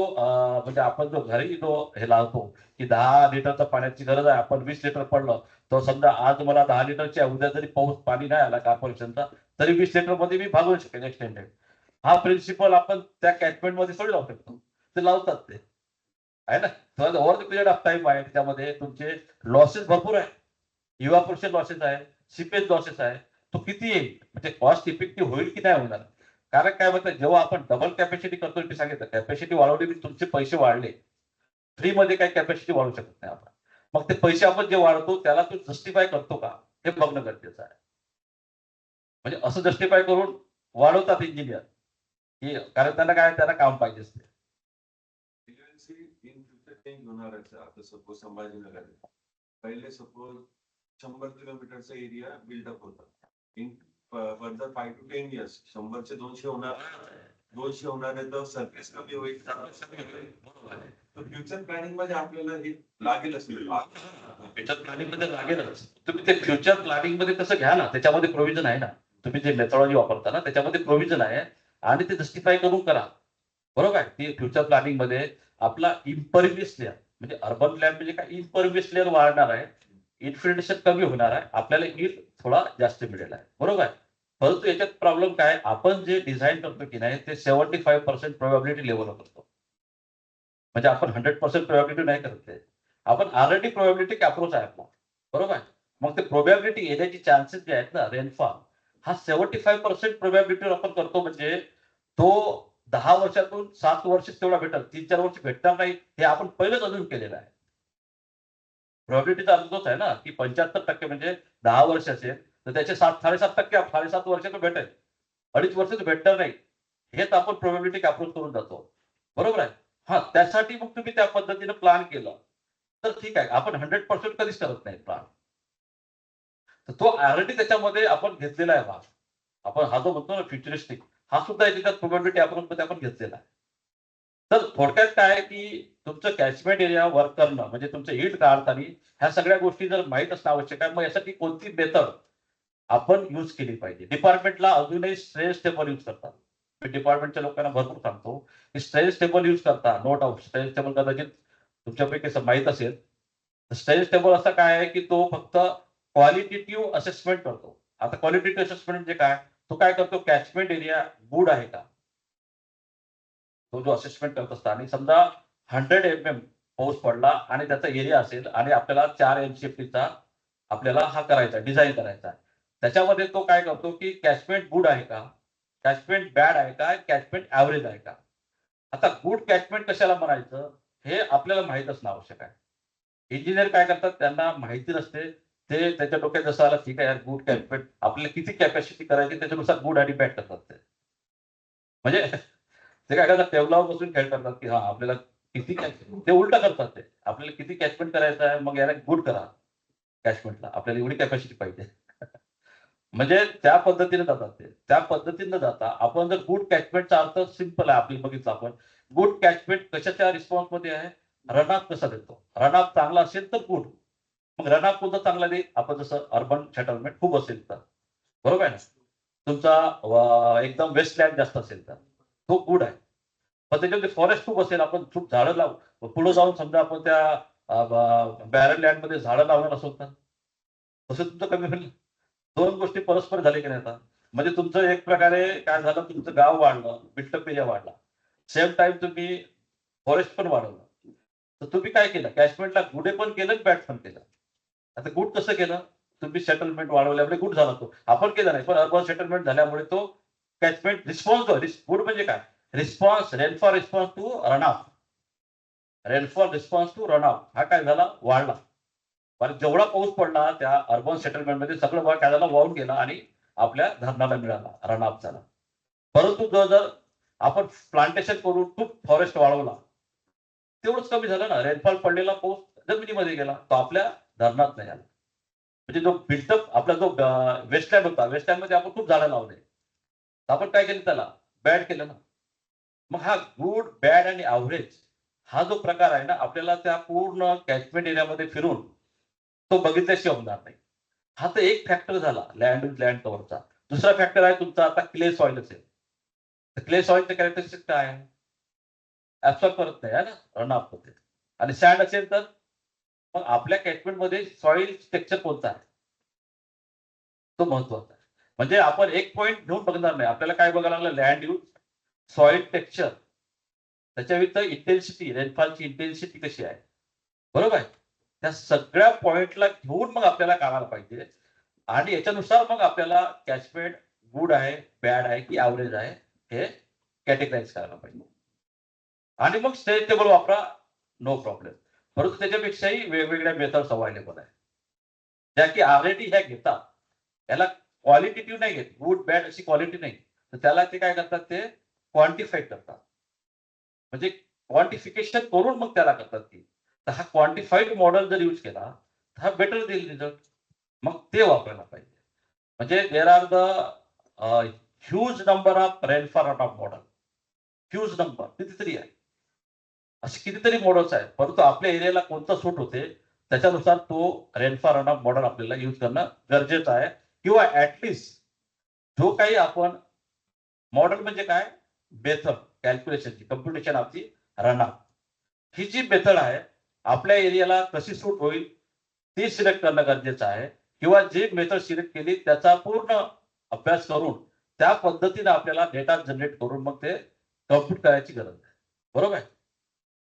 म्हणजे आपण जो घरी जो हे लावतो की 10 लिटरचा पाण्याची गरज आहे, आपण 20 लिटर पडलं, तो समजा आज मला 10 लिटरची आहे, उद्या जरी पाऊस पाणी नाही आला कॉर्पोरेशनचा, तरी 20 लिटर मध्ये मी भागवू शकेन एक्सटेंडेड. हा प्रिन्सिपल आपण त्या कॅचमेंट मध्ये थोडी लावू शकतो, ते लावतात ते, आहे ना. Over the period of time आहे, त्याच्यामध्ये तुमचे लॉसेस भरपूर आहे, इव्हॅपोरेशन लॉसेस आहे, सिपेज लॉसेस आहे. तो किती येईल, म्हणजे कॉस्ट इफेक्टिव्ह होईल की नाही होणार. कारण काय म्हणतात, जेव्हा आपण डबल कॅपॅसिटी करतो, मी सांगितलं कॅपॅसिटी वाढवली म्हणजे तुमचे पैसे वाढले, फ्रीमध्ये काही कॅपॅसिटी वाढवू शकत नाही आपण. मग ते पैसे आपण जे वाढवतो त्याला तो जस्टिफाय करतो का, हे बघणं गरजेचं आहे. म्हणजे असं जस्टिफाय करून वाढवतात इंजिनियर, की कारण त्यांना काय, त्यांना काम पाहिजे असते. फ्रिक्वेन्सी इन फ्युचर चेंज होणारच आहे. आता सपोज संभाजीनगर आहे. पहिले सपोज 100 किलोमीटरचा एरिया बिल्डअप होता. इन फर्दर 5 to 10 years 100 चे 200 होणार, 200 होणार आहे, तर सर्व्हिस कमी होईल. तर फ्युचर प्लॅनिंग मध्ये आपल्याला हे लागेलच. फ्युचर प्लॅनिंग मध्ये लागेलच. तुम्ही ते फ्युचर प्लॅनिंग मध्ये तसं घ्या ना, त्याच्यामध्ये प्रोव्हिजन आहे ना. तुम्ही जे मेथॉडॉलॉजी वापरता ना, त्याच्यामध्ये प्रोव्हिजन आहे, आणि ते जस्टिफाय करून करा, बरोबर आहे. ती फ्युचर प्लॅनिंग मध्ये आपला इम्परव्हियस लेअर, म्हणजे अर्बन लँड म्हणजे काय, इम्परव्हियस लेअर वाढणार आहे, इन्फिल्ट्रेशन कमी होणार आहे, आपल्याला ईल्ड थोडा जास्त मिळेल आहे, बरोबर आहे. परंतु याच्यात प्रॉब्लेम काय, आपण जे डिझाईन करतो की नाही, ते 75% प्रोबॅबिलिटी लेवलवर करतो. म्हणजे आपण 100% प्रोबॅबिलिटी नाही करत ते. आपण ऑलरेडी प्रोबॅबिलिटी अप्रोच आहे आपला, बरोबर आहे. मग ते प्रोबॅबिलिटी येण्याची चान्सेस जे आहेत ना, रेनफॉल हा 75% प्रोबॅबिलिटीवर आपण करतो, म्हणजे तो 10 वर्षातून 7 वर्ष तेवढा भेटल, 3-4 वर्ष भेटणार नाही, हे आपण पहिलेच अजून केलेलं आहे. प्रोबॅबिलिटीचा अर्थ तोच आहे ना, की 75% म्हणजे 10 वर्ष असेल तर त्याचे 7-7.5%, 7.5 वर्ष तो भेटेल, 2.5 वर्ष तो भेटणार नाही, हेच आपण प्रोबॅबिलिटी अप्रोच करून जातो, बरोबर आहे. हा, त्यासाठी मग तुम्ही त्या पद्धतीने प्लॅन केलं तर ठीक आहे. आपण 100% कधीच करत नाही प्लॅन, तर तो ऑलरेडी त्याच्यामध्ये आपण घेतलेला आहे भाग. आपण हा जो म्हणतो ना फ्युचरिस्टिक, हा सुद्धा याच्यात प्रोबॅबिलिटी अप्रोच मध्ये आपण घेतलेला आहे. तर थोडक्यात काय आहे, की तुमचं कॅचमेंट एरिया वर्क करणं म्हणजे तुमचं ईल्ड काढताना ह्या सगळ्या गोष्टी जर माहीत असणं आवश्यक आहे. मग यासाठी कोणती मेथड आपण यूज केली पाहिजे. डिपार्टमेंटला अजूनही स्ट्रेस टेबल यूज करतात. मी डिपार्टमेंटच्या लोकांना भरपूर सांगतो की स्ट्रेस टेबल यूज करता. नो डाऊट स्ट्रेस टेबल कदाचित तुमच्यापैकी माहीत असेल. स्ट्रेस टेबल असा काय आहे, की तो फक्त क्वालिटेटिव्ह असेसमेंट करतो. आता क्वालिटेटिव्ह असेसमेंट म्हणजे काय, तो काय करतो, कॅचमेंट एरिया गुड आहे का, तो जो असेसमेंट करत असता. आणि समजा 100 mm पाऊस पडला आणि त्याचा एरिया असेल आणि आपल्याला 4 MCFTचा आपल्याला हा करायचा, डिझाईन करायचा आहे. त्याच्यामध्ये तो काय करतो, की कॅचमेंट गुड आहे का, कॅचमेंट बॅड आहे का, कॅचमेंट ॲव्हरेज आहे का. आता गुड कॅचमेंट कशाला म्हणायचं, हे आपल्याला माहीत असणं आवश्यक आहे. इंजिनियर काय करतात, त्यांना माहिती नसते. ते त्यांच्या डोक्यात जसं आलं, ठीक आहे यार, गुड कॅचमेंट आपल्याला किती कॅपॅसिटी करायची त्याच्यानुसार गुड आणि बॅड करतात ते. म्हणजे ते काय करतात, टेबलावर बसून खेळ करतात, की हा आपल्याला किती ते उलटा करतात. ते आपल्याला किती कॅचमेंट करायचं आहे, मग याला गुड करा कॅचमेंटला, आपल्याला एवढी कॅपॅसिटी पाहिजे. म्हणजे त्या पद्धतीने जातात ते. त्या पद्धतीने जाता आपण जर गुड कॅचमेंटचा अर्थ सिंपल आहे आपली बघितलं आपण. गुड कॅचमेंट कशाच्या रिस्पॉन्समध्ये आहे? रनअप कसा देतो? रनअप चांगला असेल तर गुड. मग रनअप कोणता चांगला देईल? आपण जसं अर्बन सेटलमेंट खूप असेल तर, बरोबर आहे ना? तुमचा एकदम वेस्टलँड जास्त असेल तर तो गुड आहे. पण त्याच्यामध्ये फॉरेस्ट खूप असेल, आपण खूप झाडं लावू, पुढे जाऊन समजा आपण त्या बॅरल लँडमध्ये झाडं लावणार असो तर तसं तुमचं कमी होईल. दोन गोष्टी परस्पर झाले की नाही आता. म्हणजे तुमचं एक प्रकारे काय झालं, तुमचं गाव वाढलं, बिल्टअप एरिया वाढला, सेम टाइम तुम्ही फॉरेस्ट पण वाढवलं. तर तुम्ही काय केलं? कॅचमेंटला गुडे पण केलं, बॅड पण केलं. आता गुड कसं केलं? तुम्ही सेटलमेंट वाढवल्यामुळे गुड झाला तो. आपण केलं नाही, पण अर्बन सेटलमेंट झाल्यामुळे तो कॅचमेंट रिस्पॉन्स गुड म्हणजे काय? Response, rainfall response to runoff. Rainfall response to runoff हा काय झाला? वाढला. कारण जेवढा पाऊस पडला त्या अर्बन सेटलमेंटमध्ये सगळं काय झालं? वाहून गेला आणि आपल्या धरणाला मिळाला, रनऑफ झाला. परंतु जर आपण प्लांटेशन करून खूप फॉरेस्ट वाढवला, तेवढंच कमी झालं ना. रेनफॉल पडलेला पाऊस जमिनीमध्ये गेला, तो आपल्या धरणात नाही आला. म्हणजे जो बिल्टअप आपला जो वेस्टलँड होता, वेस्टलँडमध्ये आपण खूप झाडं लावले. आपण काय केलं? त्याला बॅड केलं ना. मग हा गुड, बॅड आणि ॲव्हरेज हा जो प्रकार आहे ना, आपल्याला त्या पूर्ण कॅचमेंट एरियामध्ये फिरून तो बघितल्याशिवाय होणार नाही. हा तर एक फॅक्टर झाला लँड विथ लँड कव्हरचा. दुसरा फॅक्टर आहे तुमचा आता क्ले सॉइल असेल. तर क्ले सॉइलचे कॅरेक्टरिस्टिक काय आहे? ऍब्सॉर्ब करत नाही आहे ना, रन ऑफ होते. आणि सँड असेल तर मग आपल्या कॅचमेंटमध्ये सॉइल स्ट्रक्चर कोणता आहे? तो महत्वाचा आहे. म्हणजे आपण एक पॉईंट घेऊन बघणार नाही. आपल्याला काय बघायला लागलं? लँड यूज, सॉइल टेक्स्चर, त्याच्या व्यतिरिक्त इंटेन्सिटी, रेनफॉलची इंटेन्सिटी कशी आहे, बरोबर आहे? त्या सगळ्या पॉइंटला घेऊन मग आपल्याला काढायला पाहिजे. आणि याच्यानुसार मग आपल्याला कॅचमेंट गुड आहे, बॅड आहे की ॲव्हरेज आहे हे कॅटेगराईज करायला पाहिजे. आणि मग स्टेज टेबल वापरा, नो प्रॉब्लेम. परंतु त्याच्यापेक्षाही वेगवेगळ्या मेथड्स अवेलेबल आहे, ज्या की ऑलरेडी ह्या घेतात. त्याला क्वालिटेटिव्ह नाही घेत, गुड बॅड अशी क्वालिटी नाही. तर त्याला ते काय करतात? ते क्वांटिफाय करतात. म्हणजे क्वांटिफिकेशन करून मग त्याला करतात ती. तर हा क्वांटिफाईड मॉडेल जर यूज केला तर हा बेटर देईल रिझल्ट. मग ते वापरायला पाहिजे. म्हणजे there are the huge number of rainfall run of model. Huge number कितीतरी आहे, असे कितीतरी मॉडेल्स आहेत. परंतु आपल्या एरियाला कोणतं सूट होते त्याच्यानुसार तो रेनफॉल रन ऑफ मॉडेल आपल्याला यूज करणं गरजेचं आहे. किंवा ऍटलिस्ट जो काही आपण मॉडेल म्हणजे काय? मेथड कॅल्क्युलेशनची, कम्प्युटेशन आपली रनऑफ ही जी मेथड आहे आपल्या एरियाला कशी सूट होईल ती सिलेक्ट करणं गरजेचं आहे. किंवा जी मेथड सिलेक्ट केली त्याचा पूर्ण अभ्यास करून त्या पद्धतीने आपल्याला डेटा जनरेट करून मग ते कम्प्युट करायची गरज आहे, बरोबर आहे?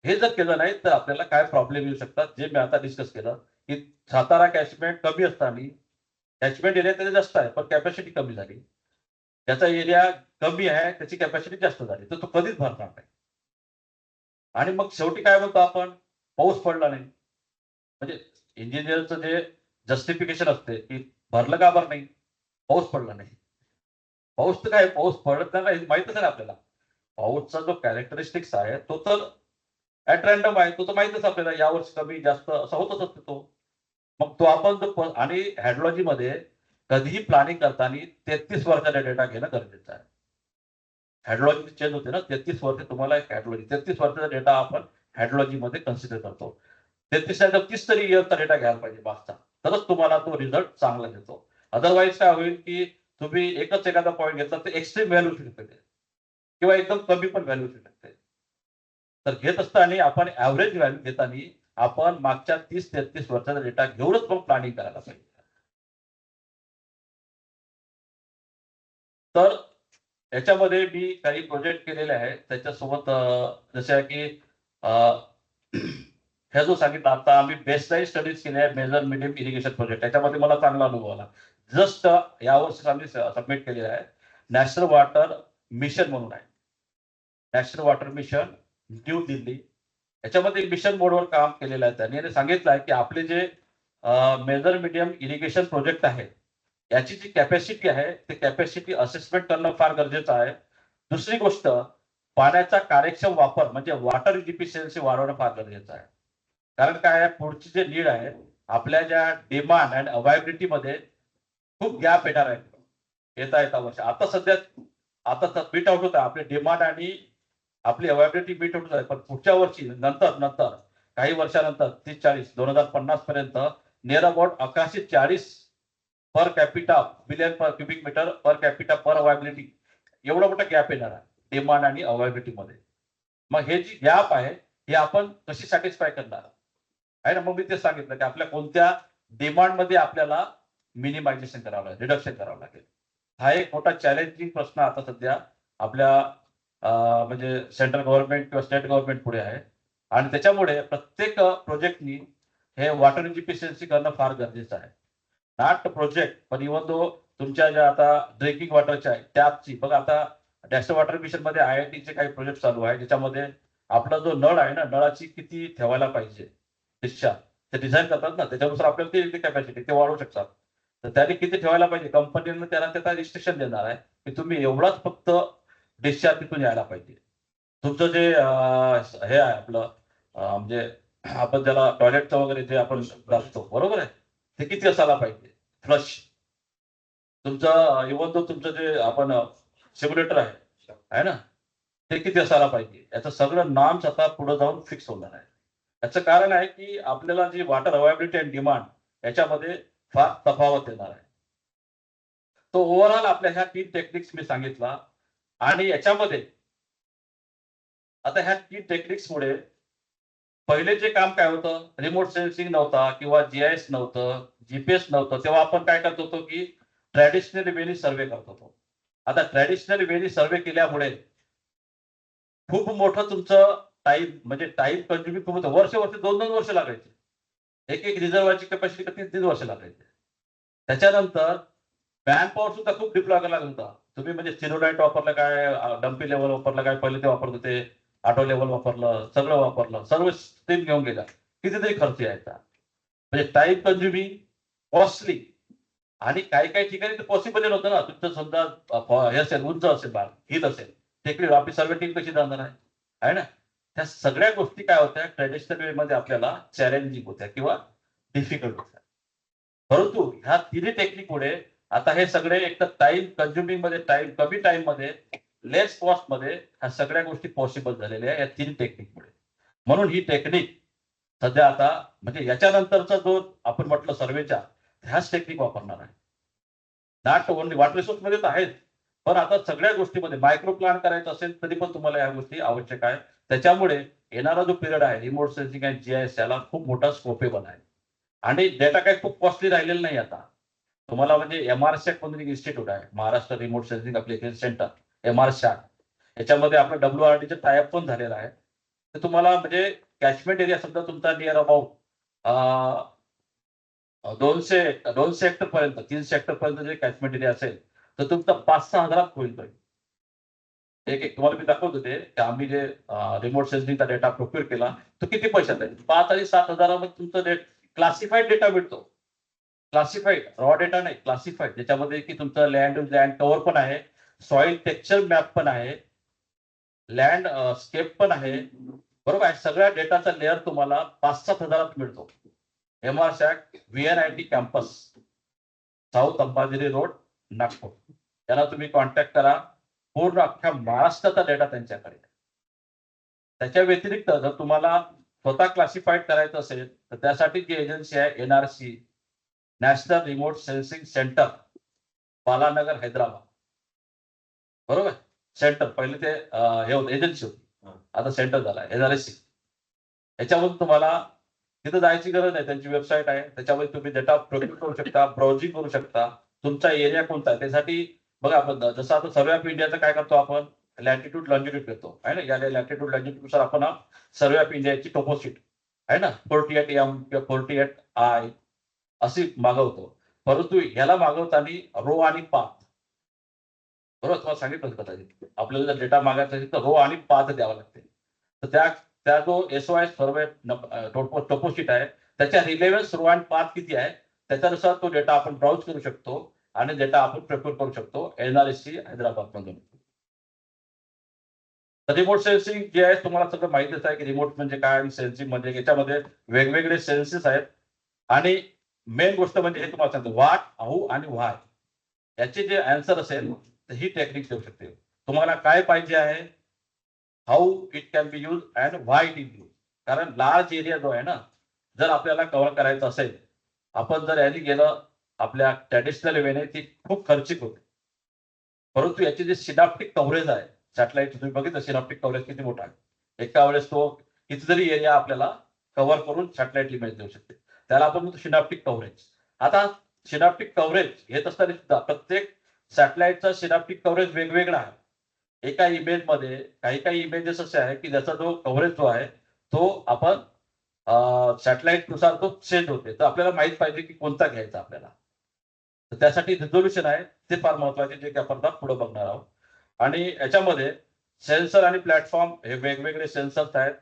हे जर केलं नाही तर आपल्याला काय प्रॉब्लेम येऊ शकतात, जे मी आता डिस्कस केलं की सातारा कॅचमेंट कमी असताना कॅचमेंट एरिया त्याचा जास्त आहे पण कॅपॅसिटी कमी झाली. त्याचा एरिया कमी आहे, त्याची कॅपॅसिटी जास्त झाली, तर तो कधीच भरणार नाही. आणि मग शेवटी काय म्हणतो आपण? पाऊस पडला नाही. म्हणजे इंजिनियरचं जे जस्टिफिकेशन असते की भरलं का भर नाही? पाऊस पडला नाही. पाऊस तर काय, पाऊस पडत नाही माहितच आहे आपल्याला. पाऊसचा जो कॅरेक्टरिस्टिक्स आहे तो तर ऍट रॅन्डम आहे, तो तर माहितच आपल्याला, यावर्षी कमी जास्त असं होतच असतो तो. मग तो आपण जो आणि हायड्रोलॉजीमध्ये कधीही प्लॅनिंग करताना 33 वर्षाचा डेटा घेणं गरजेचं आहे. हायड्रोलॉजी चेंज होते ना, 33 वर्ष तुम्हाला एक हायड्रोलॉजी 33 वर्षाचा डेटा आपण हायड्रोलॉजीमध्ये कन्सिडर करतो. 33 30 तरी इयरचा डेटा घ्यायला पाहिजे मागचा, तरच तुम्हाला तो रिझल्ट चांगला देतो. अदरवाईज काय होईल की तुम्ही एकच एखादा पॉईंट घेतला तर एक्स्ट्रीम व्हॅल्यू असू शकते किंवा एकदम कमी पण व्हॅल्यू असू शकते. तर घेत असताना आपण ऍव्हरेज व्हॅल्यू घेताना आपण मागच्या 30-33 वर्षाचा डेटा घेऊनच मग प्लॅनिंग करायला पाहिजे. तर याच्यामध्ये मी काही प्रोजेक्ट केलेले आहेत त्याच्यासोबत जसे की ह्या जो सांगितलं आता आम्ही बेसलाईन स्टडीज केले आहे मेजर मिडियम इरिगेशन प्रोजेक्ट, त्याच्यामध्ये मला चांगला अनुभव आला. जस्ट यावर्षी आम्ही सबमिट केलेला आहे. नॅशनल वॉटर मिशन म्हणून आहे, national water mission new Delhi. याच्यामध्ये मिशन मोडवर काम केलेलं आहे त्यांनी आणि सांगितलं आहे की आपले जे मेजर मीडियम इरिगेशन प्रोजेक्ट आहे याची जी कॅपॅसिटी आहे ते कॅपॅसिटी असेसमेंट करणं फार गरजेचं आहे. दुसरी गोष्ट, पाण्याचा कार्यक्षम वापर म्हणजे वॉटर इफिशियन्सी वाढवणं फार गरजेचं आहे. कारण काय आहे, पुढची जे नीड आहे आपल्या ज्या डिमांड अँड अवायबिलिटी मध्ये खूप गॅप येणार आहे येता वर्ष. आता सध्या आता बीट आउट होत आहे आपले डिमांड आणि आपली अवॅबिलिटी बीट आउट आहे, पण पुढच्या वर्षी नंतर काही वर्षानंतर 30-40 2050 पर्यंत near about 1140 per capita billion per cubic metre per capita per availability एवढा मोठा गॅप येणार आहे डिमांड आणि अवॅबिलिटी मध्ये. मग हे जी गॅप आहे हे आपण कशी सॅटिस्फाय करणार आहे ना. मग मी ते सांगितलं की आपल्या कोणत्या डिमांड मध्ये आपल्याला मिनिमायझेशन करावं लागेल, रिडक्शन करावं लागेल. हा एक मोठा चॅलेंजिंग प्रश्न आता सध्या आपल्या म्हणजे सेंट्रल गव्हर्नमेंट किंवा स्टेट गव्हर्नमेंट पुढे आहे. आणि त्याच्यामुळे प्रत्येक प्रोजेक्टनी हे वॉटर इफिशियन्सी करणं फार गरजेचं आहे. नॉट प्रोजेक्ट पण इव्हन दो तुमच्या ज्या आता ड्रिंकिंग वॉटरच्या आहे टॅपची बघा, आता नॅशनल वॉटर मिशन मध्ये IIT चे काही प्रोजेक्ट चालू आहे ज्याच्यामध्ये आपला जो नळ आहे ना, नळाची किती ठेवायला पाहिजे डिस्चार्ज ते डिझाईन करतात ना, त्याच्यानुसार आपल्याला ते कॅपॅसिटी ते वाढवू शकतात. तर त्याने किती ठेवायला पाहिजे कंपनीनं त्याला त्याचा रिस्ट्रिक्शन देणार आहे की तुम्ही एवढाच फक्त डिस्चार्ज तिथून यायला पाहिजे. तुमचं जे हे आहे आपलं म्हणजे आपण ज्याला टॉयलेटचं वगैरे जे आपण घासतो बरोबर आहे ते किती असायला पाहिजे फ्लश. तुमचं इव्हन तो तुमचं जे आपण सिम्युलेटर आहे ना ते किती असायला पाहिजे याचं सगळं नॉर्म्स आता पुढे जाऊन फिक्स होणार आहे. याचं कारण आहे की आपल्याला जी वॉटर अवॅबिलिटी अँड डिमांड याच्यामध्ये फार तफावत येणार आहे. तो ओव्हरऑल आपल्या ह्या 3 टेक्निक्स मी सांगितला. आणि याच्यामध्ये आता ह्या 3 टेक्निक्समुळे पहिले जे काम काय होतं, रिमोट सेन्सिंग नव्हता किंवा GIS नव्हतं, GPS नव्हतं, तेव्हा आपण काय करत होतो की ट्रॅडिशनल वेनी सर्वे करत होतो. आता ट्रॅडिशनल वेनी सर्वे केल्यामुळे खूप मोठं तुमचं टाईम म्हणजे टाईम कंझ्युमिंग खूप होतं. वर्ष 2-2 वर्ष लागायचे. एक रिझर्वायरची कॅपॅसिटी 3-3 वर्ष लागायचे. त्याच्यानंतर मॅन पॉवर सुद्धा खूप डिप्लॉय करायला लागत होता. तुम्ही म्हणजे स्टिरोलाइट वापरलं काय, डम्पी लेवल वापरलं काय, पहिले ते वापरत होते, ऑटो लेवल वापरलं, सगळं वापरलं, सर्व स्ट्रीम घेऊन गेला, कितीतरी खर्च यायचा. म्हणजे टाईम कंझ्युमिंग, कॉस्टली आणि काही काही ठिकाणी तर पॉसिबल नव्हतं ना. तुमचं समजा हे असेल, उंच असेल, बाळ हिल असेल, टेकडी आपली सर्वे टीम कशी जाणार आहे ना. त्या सगळ्या गोष्टी काय होत्या ट्रॅडिशनल वे मध्ये आपल्याला चॅलेंजिंग होत्या किंवा डिफिकल्ट होत्या. परंतु ह्या 3 टेक्निक मुळे आता हे सगळे एक तर टाइम कंझ्युमिंग मध्ये कमी टाइम मध्ये लेस कॉस्ट मध्ये ह्या सगळ्या गोष्टी पॉसिबल झालेल्या आहे या 3 टेक्निकमुळे. म्हणून ही टेक्निक सध्या आता म्हणजे याच्यानंतरचा जो आपण म्हटलं सर्वेच्या ह्याच टेक्निक वापरणार आहे. नॉट ओनली वॉटर रिसोर्स मध्ये तर आहेत, पण आता सगळ्या गोष्टीमध्ये मायक्रो प्लान करायचं असेल तरी पण तुम्हाला या गोष्टी आवश्यक आहे. त्याच्यामुळे येणारा जो पिरियड आहे रिमोट सेन्सिंग आणि GIS याला खूप मोठा स्कोपेबल आहे. आणि डेटा काही खूप कॉस्टली राहिलेला नाही आता. तुम्हाला म्हणजे MRSAT म्हणून एक इन्स्टिट्यूट आहे, Maharashtra remote sensing application centre, MRSAT. याच्यामध्ये आपलं WRDचं टायअप पण झालेलं आहे. तर तुम्हाला म्हणजे कॅचमेंट एरिया समजा तुमचा नियर अबाउट 200 हेक्टर पर्यंत 300 हेक्टर पर्यंत जे कॅचमेंट एरिया असेल तर तुमचा 5-6 हजारात होईल. एक तुम्हाला मी दाखवत होते की आम्ही जे रिमोट सेन्सिंगचा डेटा प्रोक्युअर केला तो किती पैशात आहे. 5 आणि 7 हजारामध्ये तुमचं क्लासिफाईड डेटा मिळतो. क्लासिफाईड रॉ डेटा नाही, क्लासिफाईड, ज्याच्यामध्ये की तुमचं लँड कव्हर पण आहे, सॉइल टेक्स्चर मॅप पण आहे, लँड स्केप पण आहे, बरोबर आहे. सगळ्या डेटाचा लेअर तुम्हाला 5-7 हजारात मिळतो. MRSAT VNIT campus, south Ambazari road, Nagpur. याला तुम्ही कॉन्टॅक्ट करा. पूर्ण अख्ख्या महाराष्ट्राचा डेटा त्यांच्याकडे. त्याच्या व्यतिरिक्त जर तुम्हाला स्वतः क्लासिफाईड करायचं असेल तर त्यासाठी जी एजन्सी आहे NRC, national remote sensing centre, Balanagar, Hyderabad, बरोबर. सेंटर पहिले ते हे होतं एजन्सी होती, आता सेंटर झाला NRC. याच्यावरून तुम्हाला तिथं जायची गरज नाही, त्यांची वेबसाईट आहे, त्याच्यामध्ये तुम्ही डेटा प्रोड्यूस करू शकता, ब्राउजिंग करू शकता. तुमचा एरिया कोणता आहे त्यासाठी बघा, आपण जसं आता सर्वे ऑफ इंडियाचं काय करतो आपण लॅटिट्यूड लॉन्जिट्यूड घेतो आहे ना. या लॅटिट्यूड लॉन्जिट्यूडनुसार आपण सर्वे ऑफ इंडियाची टोपोशीट आहे ना 48M किंवा 48I अशी मागवतो. परंतु ह्याला मागवताना रो आणि पाथ, बरोबर तुम्हाला सांगितलं कदाचित आपल्याला जर डेटा मागायचा असेल तर रो आणि पाथ द्यावा लागते. तर त्या जो SOS सर्वे टोपोशीट आहे त्याच्या रिलेव्हन्स रो आणि पाथ किती आहे त्याच्यानुसार तो डेटा आपण ब्राउज करू शकतो आणि डेटा आपण प्रिपेअर करू शकतो NRC हैदराबाद मधून. रिमोट सेन्सिंग जे आहे तुम्हाला सगळं माहितीच आहे की रिमोट म्हणजे काय आणि सेन्सिंग म्हणजे याच्यामध्ये वेगवेगळे सेन्सेस आहेत. आणि मेन गोष्ट म्हणजे हे तुम्हाला सांगतो व्हॉट, हाऊ आणि व्हाय. याचे जे आन्सर असेल तर ही टेक्निक देऊ शकते. तुम्हाला काय पाहिजे आहे, how it can be use and why it is use. कारण लार्ज एरिया जो आहे ना, जर आपल्याला कव्हर करायचा असेल, आपण जर याने गेलं आपल्या ट्रॅडिशनल वेने ती खूप खर्चिक होते. परंतु याचे जे सिनाप्टिक कव्हरेज आहे, सॅटेलाइट तुम्ही बघितलं सिनाप्टिक कव्हरेज किती मोठा आहे. एका वेळेस तो कितीतरी एरिया आपल्याला कव्हर करून सॅटेलाइट इमेज देऊ शकते. त्याला आपण म्हणतो सिनाप्टिक कव्हरेज. आता सिनाप्टिक कव्हरेज घेत असताना सुद्धा प्रत्येक सॅटेलाइटचा सिनाप्टिक कव्हरेज वेगवेगळा आहे. एका इमेजमध्ये काही इमेजेस असे आहे की ज्याचा जो कव्हरेज जो आहे तो आपण सॅटेलाइट नुसार तो चेंज होते. तर आपल्याला माहित पाहिजे की कोणता घ्यायचा आपल्याला. तर त्यासाठी रिझोल्युशन आहे ते फार महत्वाचे, जे की आपण आता पुढे बघणार आहोत. आणि याच्यामध्ये सेन्सर आणि प्लॅटफॉर्म हे वेगवेगळे सेन्सर्स आहेत.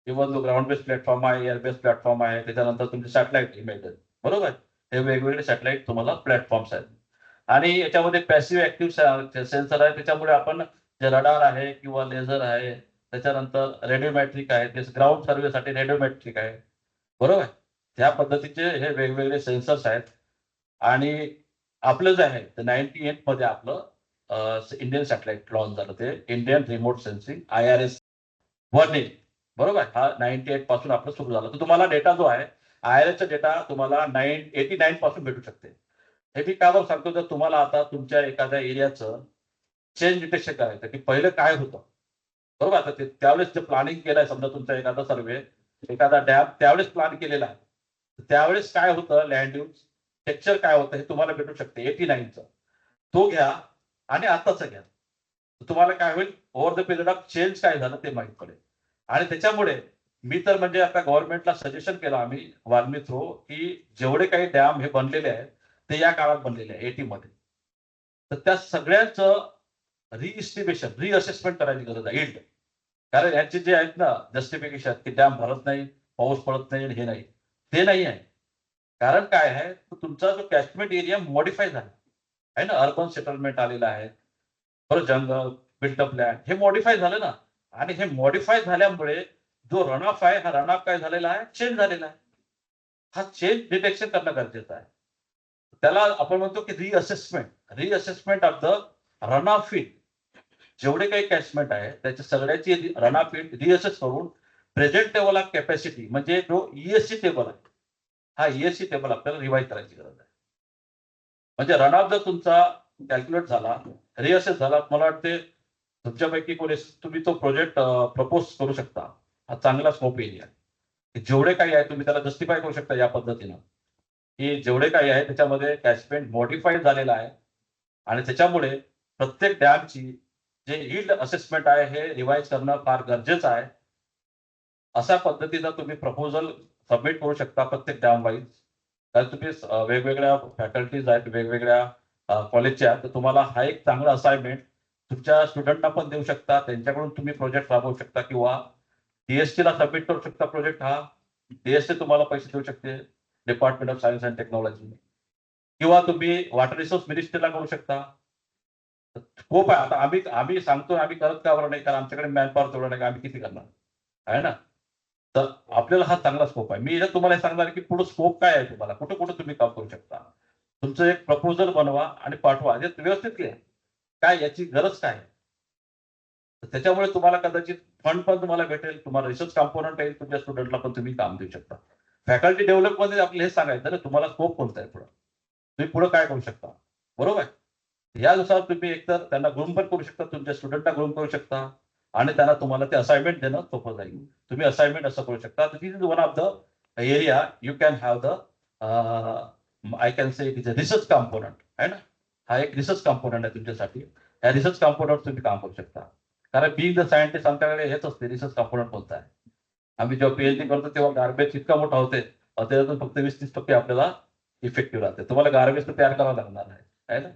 इव्हन जो ग्राउंड बेस्ड प्लॅटफॉर्म आहे, एअर बेस्ड प्लॅटफॉर्म आहे, त्याच्यानंतर तुमचे सॅटेलाइट इमेज आहेत. बरोबर, हे वेगवेगळे सॅटेलाइट तुम्हाला प्लॅटफॉर्म्स आहेत. आणि याच्यामध्ये पॅसिव्ह ऍक्टिव्ह सेन्सर आहे. त्याच्यामुळे आपण जे रडार आहे किंवा लेझर आहे, त्याच्यानंतर रेडिओमॅट्रिक आहे, ते ग्राउंड सर्वेसाठी रेडिओमॅट्रिक आहे. बरोबर, त्या पद्धतीचे हे वेगवेगळे सेन्सर्स आहेत. आणि आपलं जे आहे ते 98 मध्ये आपलं इंडियन सॅटेलाइट लॉन्च झालं, ते Indian remote sensing IRS 1A. बरोबर, हा 98 पासून आपलं सुरू झालं. तर तुम्हाला डेटा जो आहे IRSचा डेटा तुम्हाला 89 पासून भेटू शकते. हे मी का बरं सांगतो, तर तुम्हाला आता तुमच्या एखाद्या एरियाचं चेंज डिटेक्शन करायचं की पहिलं काय होतं. बरोबर, आता ते त्यावेळेस जे प्लॅनिंग केलंय, समजा तुमचा एखादा सर्वे, एखादा डॅम त्यावेळेस प्लॅन केलेला आहे, त्यावेळेस काय होतं, लँड यूज टेक्स्चर काय होतं हे तुम्हाला भेटू शकते 89चं. तो घ्या आणि आताच घ्या. तुम्हाला काय होईल, over the period of change काय झालं ते माहित पडेल. आणि त्याच्यामुळे मी तर म्हणजे आता गव्हर्नमेंटला सजेशन केलं आम्ही वाल्मी थ्रू, की जेवढे काही डॅम हे बनलेले आहेत ते या काळात बनलेले आहे 80 मध्ये. तर त्या सगळ्यांचं रिइस्टिमेशन रिअसेसमेंट करायची गरज आहे. इल्ड, कारण यांचे जे आहेत ना जस्टिफिकेशन की डॅम भरत नाही, पाऊस पडत नाही, हे नाही, ते नाही आहे. कारण काय आहे, तुमचा जो कॅचमेंट एरिया मॉडिफाय झाला आहे ना, अर्बन सेटलमेंट आलेलं आहे, बरं, जंगल बिल्टअप लँड हे मॉडिफाय झालं ना. आणि हे मॉडिफाय झाल्यामुळे जो रन ऑफ आहे, हा रन ऑफ काय झालेला आहे, चेंज झालेला आहे. हा चेंज डिटेक्शन करणं गरजेचं आहे. त्याला आपण म्हणतो की reassessment of the run off field. जेवढे काही कॅचमेंट आहे त्याच्या सगळ्याची रन ऑफ फील्ड रिअसेस करून प्रेझेंट टेबल ऑफ कॅपॅसिटी, म्हणजे जो ESC टेबल आहे, हा ESC टेबल आपल्याला रिवाइज करायची गरज आहे. म्हणजे रन ऑफ जर तुमचा कॅल्क्युलेट झाला, रिअसेस झाला, मला वाटते तुमच्यापैकी कोणी तुम्ही तो प्रोजेक्ट प्रपोज करू शकता. हा चांगला स्कोप एरिया आहे. जेवढे काही आहे तुम्ही त्याला जस्टिफाय करू शकता या पद्धतीनं, की जेवढे काही आहे त्याच्यामध्ये कॅचमेंट मॉडिफाईड झालेला आहे. आणि त्याच्यामुळे प्रत्येक डॅमची जे यील्ड असेसमेंट आहे हे रिवाइज करणं फार गरजेचं आहे. अशा पद्धतीनं तुम्ही प्रपोजल सबमिट करू शकता प्रत्येक डॅम वाईज. कारण तुम्ही वेगवेगळ्या फॅकल्टीज आहेत, वेगवेगळ्या कॉलेजच्या, तर तुम्हाला हा एक चांगला असाइनमेंट तुमच्या स्टुडंटना पण देऊ शकता. त्यांच्याकडून तुम्ही प्रोजेक्ट राबवू शकता किंवा DST ला सबमिट करू शकता प्रोजेक्ट. हा DST तुम्हाला पैसे देऊ शकते, department of science and technology, किंवा तुम्ही वॉटर रिसोर्स मिनिस्ट्रीला करू शकता. स्कोप आहे. आता आम्ही सांगतो, आम्ही करत का बरं नाही, कारण आमच्याकडे मॅनपॉवर तेवढं नाही, आम्ही किती करणार आहे ना. तर आपल्याला हा चांगला स्कोप आहे. मी तुम्हाला हे सांगणार की पुढे स्कोप काय आहे, तुम्हाला कुठे कुठे तुम्ही काम करू शकता. तुमचं एक प्रपोजल बनवा आणि पाठवा, हे व्यवस्थित घ्या काय याची गरज काय आहे. त्याच्यामुळे तुम्हाला कदाचित फंड पण तुम्हाला भेटेल, तुम्हाला रिसर्च कॉम्पोनंट येईल, तुमच्या स्टुडंटला पण तुम्ही काम देऊ शकता. फॅकल्टी डेव्हलपमध्ये आपल्याला हे सांगायचं ना, तुम्हाला स्कोप कोणता आहे, पुढे तुम्ही पुढे काय करू शकता. बरोबर, यानुसार तुम्ही एकतर त्यांना ग्रूम पण करू शकता, तुमच्या स्टुडंटला ग्रूम करू शकता, आणि त्यांना तुम्हाला ते असाइनमेंट देणं सोपं जाईल. तुम्ही असाइनमेंट असं करू शकता. This is one of the area you can have the I can say it is a research component आहे ना. हा एक रिसर्च कॉम्पोनंट आहे तुमच्यासाठी. या रिसर्च कॉम्पोनंट तुम्ही काम करू शकता. कारण बीइंग द सायंटिस्ट आमच्याकडे हेच असते, रिसर्च कॉम्पोनंट कोणता आहे. आम्ही जेव्हा PhD करतो तेव्हा गार्बेज इतका मोठा होते, त्याच्यातून फक्त 20-30% आपल्याला इफेक्टिव्ह राहते. तुम्हाला गार्बेज तर तयार करावं लागणार आहे ना.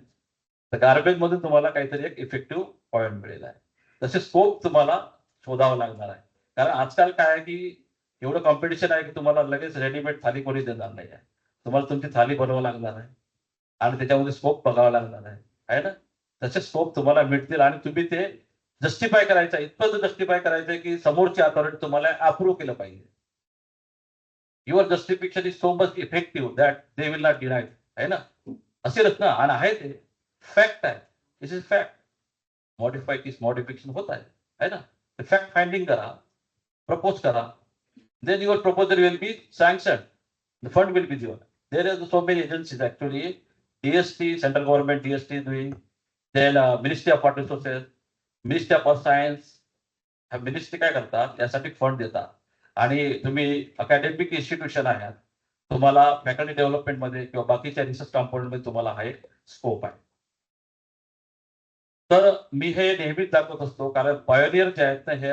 तर गार्बेज मधून तुम्हाला काहीतरी एक इफेक्टिव्ह पॉईंट मिळेल आहे. तसे स्कोप तुम्हाला शोधावं लागणार आहे. कारण आजकाल काय आहे की एवढं कॉम्पिटिशन आहे की तुम्हाला लगेच रेडीमेड थाली कोणी देणार नाही आहे. तुम्हाला तुमची थाली बनवावं लागणार आहे आणि त्याच्यामध्ये स्कोप बघावा लागणार आहे ना. तसे स्कोप तुम्हाला मिळतील आणि तुम्ही ते जस्टिफाय करायचं, इतकं जस्टिफाय करायचं की समोरची अथॉरिटी तुम्हाला अप्रूव्ह केलं पाहिजे. Your justification is so much effective that they will not deny आहे ना. असेलच ना, आणि आहे ते फॅक्ट आहे. दिस इज फॅक्ट. मॉडिफिकेशन होत आहे ना. फॅक्ट फाइंडिंग करा, प्रपोज करा. Then your proposal will be sanctioned. The fund will be given. There are so many agencies actually. DST, central government DST is doing. Then Ministry of Water Resources, Ministry of Science, ministry काय करतात यासाठी fund देतात. आणि तुम्ही academic institution आहात, तुम्हाला faculty development मध्ये किंवा बाकीच्या रिसर्च कंपोनंट मध्ये तुम्हाला हा एक स्कोप आहे. तर मी हे नेहमीच दाखवत असतो, कारण पायोनियर जे आहेत ना, हे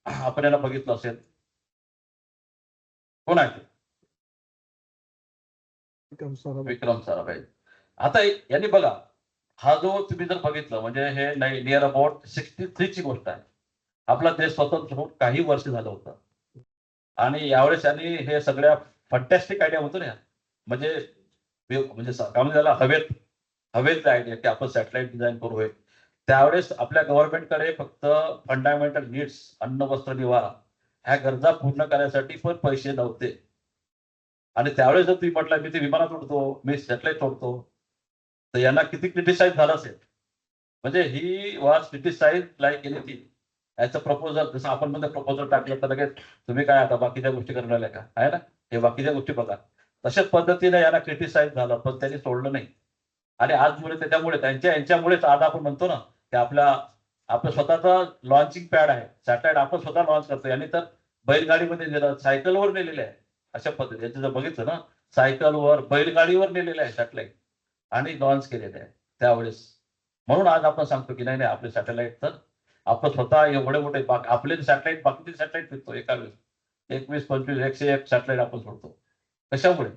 आपण याला बघितलं असेल. कोण आहे ते? विक्रम साराभाई. आता यांनी बघा, हा जो तुम्ही जर बघितलं म्हणजे हे नियर अबाउट 63 ची गोष्ट आहे. आपला देश स्वतंत्र होऊन काही वर्ष झालं होतं, आणि यावेळेस यांनी हे सगळ्या फंटॅस्टिक आयडिया होतो ना, म्हणजे त्याला हवेत आयडिया की आपण सॅटेलाइट डिझाईन करू. त्यावेळेस आपल्या गव्हर्नमेंटकडे फक्त फंडामेंटल नीड्स, अन्न, वस्त्र, निवारा ह्या गरजा पूर्ण करण्यासाठी पण पैसे नव्हते. आणि त्यावेळेस जर तुम्ही म्हटलं मी ते विमानात उडतो, मी सॅटेलाइट सोडतो, तर यांना किती क्रिटिसाइज झालं असेल. म्हणजे he was criticise like anything. याचं प्रपोजल, जसं आपण मध्ये प्रपोजल टाकलं तर लगेच तुम्ही काय आता बाकीच्या गोष्टी करून राहिल्या का, आहे ना, हे बाकीच्या गोष्टी बघा. तशाच पद्धतीने यांना क्रिटिसाइज झालं, पण त्यांनी सोडलं नाही. आणि आजमुळे त्याच्यामुळे यांच्यामुळेच आज आपण म्हणतो ना की आपलं स्वतःचा लॉन्चिंग पॅड आहे, सॅटेलाइट आपण स्वतः लॉन्च करतो. यांनी तर बैलगाडीमध्ये नेलं, सायकलवर नेलेलं आहे. अशा पद्धती याचं जर बघितलं ना, सायकलवर, बैलगाडीवर नेलेलं आहे सॅटेलाइट आणि लॉन्च केलेलं आहे त्यावेळेस. म्हणून आज आपण सांगतो की नाही आपले सॅटेलाइट तर आपण स्वतः एवढे मोठे आपले सॅटेलाइट बाकीचे सॅटेलाइट फिरतो एका वेळेस 21, 25, 101 सॅटेलाइट आपण सोडतो. कशामुळे?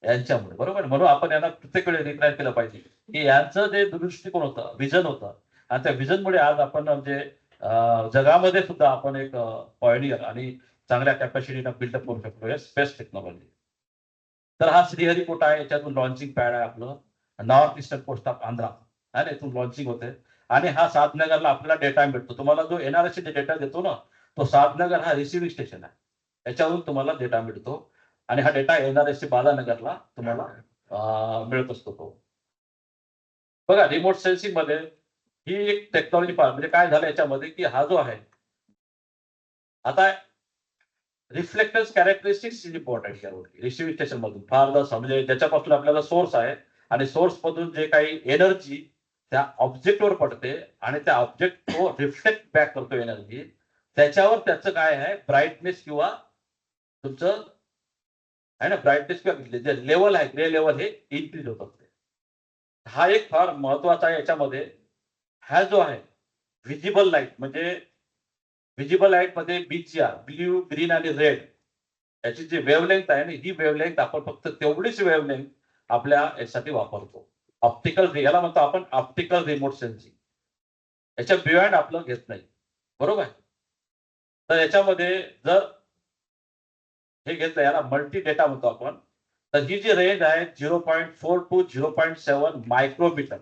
यांच्यामुळे. बरोबर. म्हणून आपण यांना प्रत्येक वेळी रिक्लाइज केलं पाहिजे की यांचं जे दृष्टिकोन होतं, विजन होतं, आणि त्या विजनमुळे आज आपण म्हणजे जगामध्ये सुद्धा आपण एक पॉयनियर आणि चांगल्या कॅपॅसिटीनं बिल्डअप करू शकतो स्पेस टेक्नॉलॉजी. तर हा श्रीहरिकोटा आहे, याच्यातून लॉन्चिंग पॅड आहे आपलं. North eastern coast of Andhra आहे, इथून लॉन्चिंग होते. आणि हा सातनगरला आपल्याला डेटा मिळतो. तुम्हाला जो एनआरएससी डेटा देतो ना, तो सातनगर हा रिसिव्हिंग स्टेशन आहे, याच्यावरून तुम्हाला डेटा मिळतो. आणि हा डेटा एनआरएससी बालानगरला तुम्हाला मिळत असतो तो. बघा, रिमोट सेन्सिंग मध्ये ही एक टेक्नॉलॉजी म्हणजे काय झालं याच्यामध्ये की हा जो आहे आता रिफ्लेक्टर्स कॅरेक्टरिस्टिक्स इम्पॉर्टंट यावरती रिसिव्हिंग स्टेशन मधून फार म्हणजे ज्याच्यापासून आपल्याला सोर्स आहे, आणि सोर्स मधून जे काही एनर्जी त्या ऑब्जेक्टवर पडते आणि त्या ऑब्जेक्ट तो रिफ्लेक्ट बॅक करतो एनर्जी, त्याच्यावर त्याचं काय आहे ब्राईटनेस किंवा तुमचं आहे ना ब्राईटनेस किंवा जे लेवल आहे ग्रे लेवल हे इन्क्रीज होत असते. हा एक फार महत्वाचा आहे याच्यामध्ये. हा जो आहे व्हिजिबल लाईट, म्हणजे व्हिजिबल लाईट मध्ये बीजीआर ब्ल्यू, ग्रीन आणि रेड याची जी वेव्हलेंथ आहे ना, ही वेव्हलेंथ आपण फक्त तेवढीच वेव्हलेंथ आपल्या यासाठी वापरतो. ऑप्टिकल, याला म्हणतो आपण ऑप्टिकल रिमोट सेन्सिंग. याच्या बियॉन्ड आपलं घेत नाही. बरोबर. तर याच्यामध्ये जर हे घेतलं, याला मल्टी डेटा म्हणतो आपण. तर ही जी रेंज आहे 0.4 टू 0.7 मायक्रोमीटर.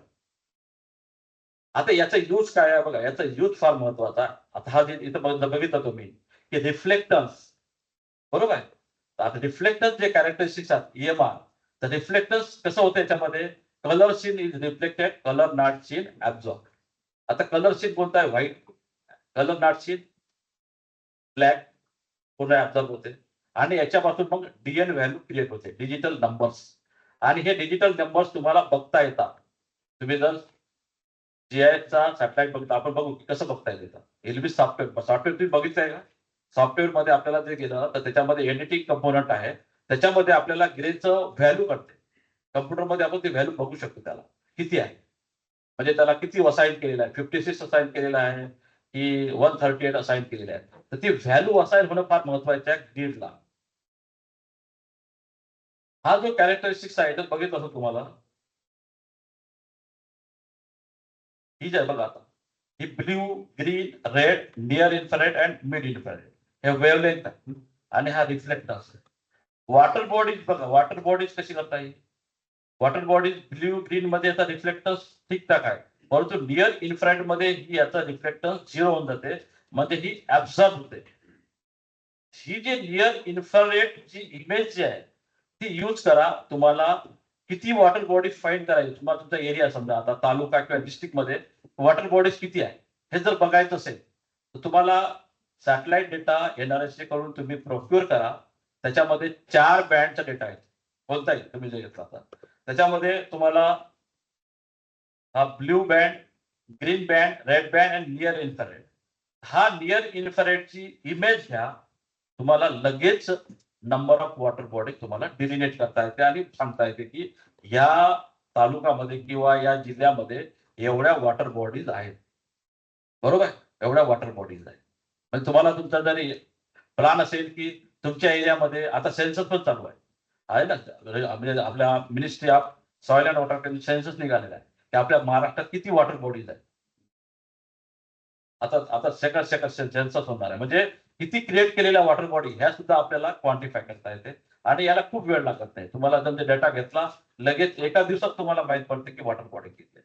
आता याचा यूज काय आहे बघा, याचा यूज फार महत्वाचा आहे. आता हा जे इथं बघितलं तुम्ही की रिफ्लेक्टन्स, बरोबर आहे. आता रिफ्लेक्टन्स जे कॅरेक्टरिस्टिक्स आहेत EMR, तर रिफ्लेक्टन्स कसं होतं याच्यामध्ये, colour seen is reflected, colour not seen absorb. आता कलर सीन कोणता आहे? White. Colour not seen black, पूर्ण ऍब्झॉर्ब होते. आणि याच्यापासून मग DN व्हॅल्यू क्रिएट होते, डिजिटल नंबर्स. आणि हे डिजिटल नंबर्स तुम्हाला बघता येतात. तुम्ही जर जीआयचा सॅटेलाइट बघितलं, आपण बघू की कसं बघता येतं. एलबीस सॉफ्टवेअर तुम्ही बघितलंय का? सॉफ्टवेअर मध्ये आपल्याला जे गेलं तर त्याच्यामध्ये एडिटिंग कंपोनंट आहे, त्याच्यामध्ये आपल्याला ग्रेचं व्हॅल्यू कळते. कम्प्युटरमध्ये आपण ती व्हॅल्यू बघू शकतो त्याला किती आहे, म्हणजे त्याला किती असाइन केलेलं आहे, 56 असाइन केलेलं आहे की 138 असाइन केलेलं आहे. तर ती व्हॅल्यू असाइन होणं फार महत्वाचं आहे ग्रीडला. हा जो कॅरेक्टरिस्टिक्स आहे तर बघितलं असं तुम्हाला, ही जे आहे बघा आता, ही blue, green, red, near infrared and mid infrared हे वेव्हलेंथ आहे. आणि हा रिफ्लेक्टन्स आहे. वॉटर बॉडीज बघा, वॉटर बॉडीज कशी करता येईल. वॉटर बॉडीज ब्ल्यू, ग्रीन मध्ये याचा रिफ्लेक्टन्स ठीकठाक आहे, परंतु नियर इन्फ्रारेड मध्ये ही याचा रिफ्लेक्टन्स 0 होऊन जाते, म्हणजे ही ऍब्झॉर्ब होते. ही जी नियर इन्फ्रारेड जी इमेज जी आहे ती यूज करा तुम्हाला किती वॉटर बॉडीज फाईंड करायचे, तुम्हाला तुमचा एरिया समजा आता तालुका किंवा डिस्ट्रिक्ट मध्ये वॉटर बॉडीज किती आहे हे जर बघायचं असेल तर तुम्हाला सॅटेलाइट डेटा NRSA कडून तुम्ही प्रोक्युअर करा. त्याच्यामध्ये 4 बँडचा डेटा आहे, कोणताही तुम्ही जे घेतला तर त्याच्यामध्ये तुम्हाला हा blue band, green band, red band आणि नियर इन्फ्रारेड. हा नियर इन्फ्रारेडची इमेज घ्या, तुम्हाला लगेच नंबर ऑफ वॉटर बॉडी तुम्हाला डिलिनेट करता येते आणि सांगता येते की या तालुक्यामध्ये किंवा या जिल्ह्यामध्ये एवढ्या वॉटर बॉडीज आहेत. बरोबर, एवढ्या वॉटर बॉडीज आहेत. म्हणजे तुम्हाला तुमचा जरी प्लॅन असेल की तुमच्या एरियामध्ये आता सेन्सस पण चालू आहे ना, म्हणजे आपल्या ministry of soil and water census निघालेला आहे की आपल्या महाराष्ट्रात किती वॉटर बॉडीज आहेत. आता आता सेकंड सेन्सस होणार आहे, म्हणजे किती क्रिएट केलेल्या वॉटर बॉडी ह्या सुद्धा आपल्याला क्वांटिफाय करता येते आणि याला खूप वेळ लागत नाही. तुम्हाला जर डेटा घेतला लगेच एका दिवसात तुम्हाला माहित पडते की वॉटर बॉडी किती आहे.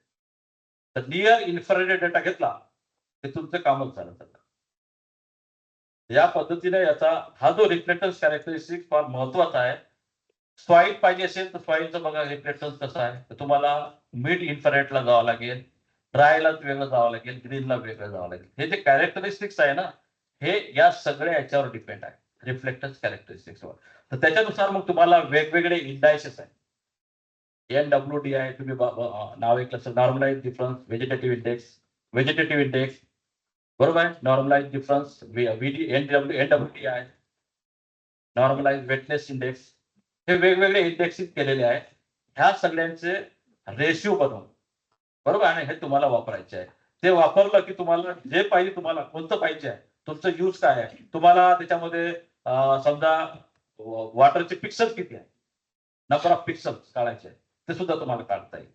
तर नियर इन्फ्रारेड डेटा घेतला ते तुमचं कामच झालं. या पद्धतीने याचा हा जो रिफ्लेक्टन्स कॅरेक्टरिस्टिक फार महत्वाचा आहे. सॉइल पाहिजे असेल तर सॉइलचं बघा रिफ्लेक्टन्स कसं आहे, तर तुम्हाला मिड इन्फ्रारेडला जावं लागेल, ड्रायला वेगळं जावं लागेल, ग्रीनला वेगळं जावं लागेल. हे जे कॅरेक्टरिस्टिक्स आहे ना हे या सगळ्या याच्यावर डिपेंड आहे, रिफ्लेक्टन्स कॅरेक्टरिस्टिक्सवर. तर त्याच्यानुसार मग तुम्हाला वेगवेगळे इंडायसेस आहे. NWDI तुम्ही नाव ऐकलं असेल, नॉर्मलाइज डिफरन्स व्हेजिटेटिव्ह इंडेक्स, बरोबर आहे. Normalise difference NWDI, normalise wetness index, हे वेगवेगळे इंडेक्सिस केलेले आहेत. ह्या सगळ्यांचे रेशिओ बनवून, बरोबर आहे, हे तुम्हाला वापरायचे आहे. ते वापरलं की तुम्हाला जे पाहिजे, तुम्हाला कोणतं पाहिजे आहे, तुमचं यूज काय आहे, तुम्हाला त्याच्यामध्ये समजा वॉटरचे पिक्सल किती आहे, नंबर ऑफ पिक्सल्स काढायचे ते सुद्धा तुम्हाला काढता येईल.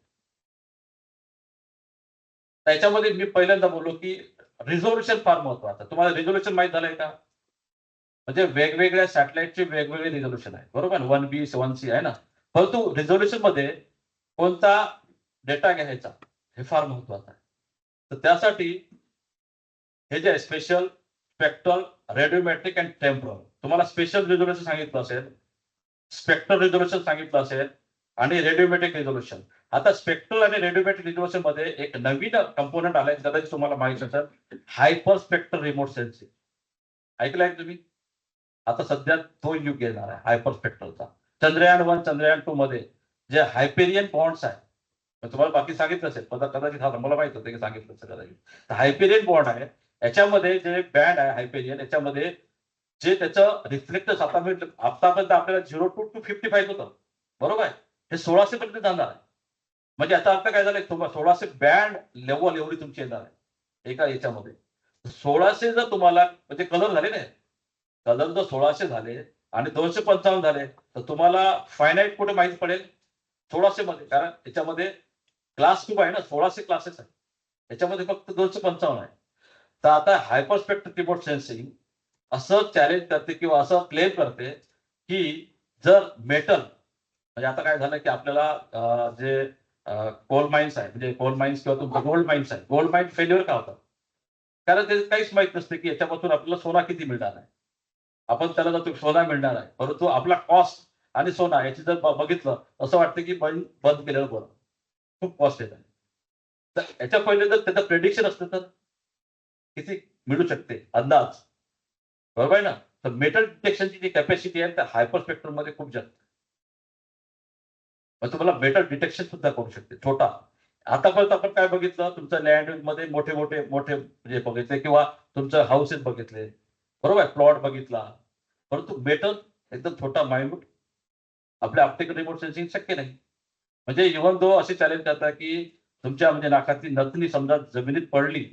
त्याच्यामध्ये मी पहिल्यांदा बोललो की रिझोल्युशन फार महत्वाचं. तुम्हाला रिझोल्युशन माहित झालंय का? म्हणजे वेगवेगळ्या सॅटेलाइटचे वेगवेगळे रिझोल्युशन आहे, बरोबर. 1B 1C आहे ना, परंतु रिझोल्युशन मध्ये कोणता डेटा घ्यायचा हे फार महत्वाचं आहे. तर त्यासाठी हे जे स्पेशल, स्पेक्ट्रल, रेडिओमेट्रिक अँड टेम्पोरल, तुम्हाला स्पेशल रिझोल्युशन सांगितलं असेल, स्पेक्ट्रल रिझोल्युशन सांगितलं असेल आणि रेडिओमेट्रिक रिझोल्युशन. आता स्पेक्ट्रल आणि रेडिओमेट्रिक रिझोल्युशन मध्ये एक नवीन कंपोनंट आलाय, कदाचित तुम्हाला माहिती असेल, हायपर स्पेक्ट्रल रिमोट सेन्सिंग. ऐकलंय तुम्ही? आता सध्या तो युग येणार आहे हायपर स्पेक्ट्रलचा. Chandrayaan 1 Chandrayaan 2 मध्ये जे हायपेरियन बॉन्ड्स आहे, तुम्हाला बाकी सांगितलं असेल, कदाचित हा मला माहित होतं की सांगितलं असेल कदाचित. हायपेरियन बॉन्ड आहे, याच्यामध्ये जे बँड आहे हायपेरियन, याच्यामध्ये जे त्याचं रिफ्लेक्टर्स आतापर्यंत आपल्याला 0 to 255 होतं, बरोबर आहे, हे 1600 पर्यंत जाणार आहे. म्हणजे याचा अर्थ काय झालाय, 1600 बँड लेवल एवढी तुमची येणार आहे एका याच्यामध्ये. 1600 जर तुम्हाला म्हणजे कलर झाले नाही, कलर जर 1600 झाले आणि 255 झाले तर तुम्हाला फायनाईट कुठे माहिती पडेल? 1600 मध्ये, कारण याच्यामध्ये क्लास खूप आहे ना, 1600 क्लासेस आहे, याच्यामध्ये फक्त 255 आहे. तर आता हायपरस्पेक्ट्रल रिमोट सेन्सिंग असं चॅलेंज करते किंवा असं क्लेम करते की जर मेटल, म्हणजे आता काय झालं की आपल्याला जे कोल माइन्स आहे, म्हणजे कोल माइन्स किंवा तुमचं गोल्ड माइन्स आहे, गोल्ड माइन फेल्युअर का होतात? कारण ते काहीच माहित नसते की याच्यापासून आपल्याला सोना किती मिळणार आहे. आपण त्याला जातो सोना मिळणार आहे, परंतु आपला कॉस्ट आणि सोना याची जर बघितलं असं वाटतं की बंद केलेलं बरं, खूप कॉस्ट येत आहे. तर याच्या पहिले जर त्याचं प्रेडिक्शन असतं तर किती मिळू शकते अंदाज, बरोबर आहे ना. तर मेटल डिटेक्शनची जी कॅपॅसिटी आहे त्या हायपर स्पेक्ट्रम मध्ये खूप जास्त. तुम्हाला मेटल डिटेक्शन सुद्धा करू शकते छोटा. आतापर्यंत आपण काय बघितलं, तुमचं लँड मध्ये मोठे म्हणजे बघितले किंवा तुमचं हाऊसेस बघितले, बरोबर, प्लॉट बघितला, परंतु मेटल एकदम छोटा मायन्यूट आपल्या ऑप्टिकल रिमोट सेन्सिंग शक्य नाही. म्हणजे इव्हन दो असे चॅलेंज करतात की तुमच्या म्हणजे नाकातली नथनी समजा जमिनीत पडली,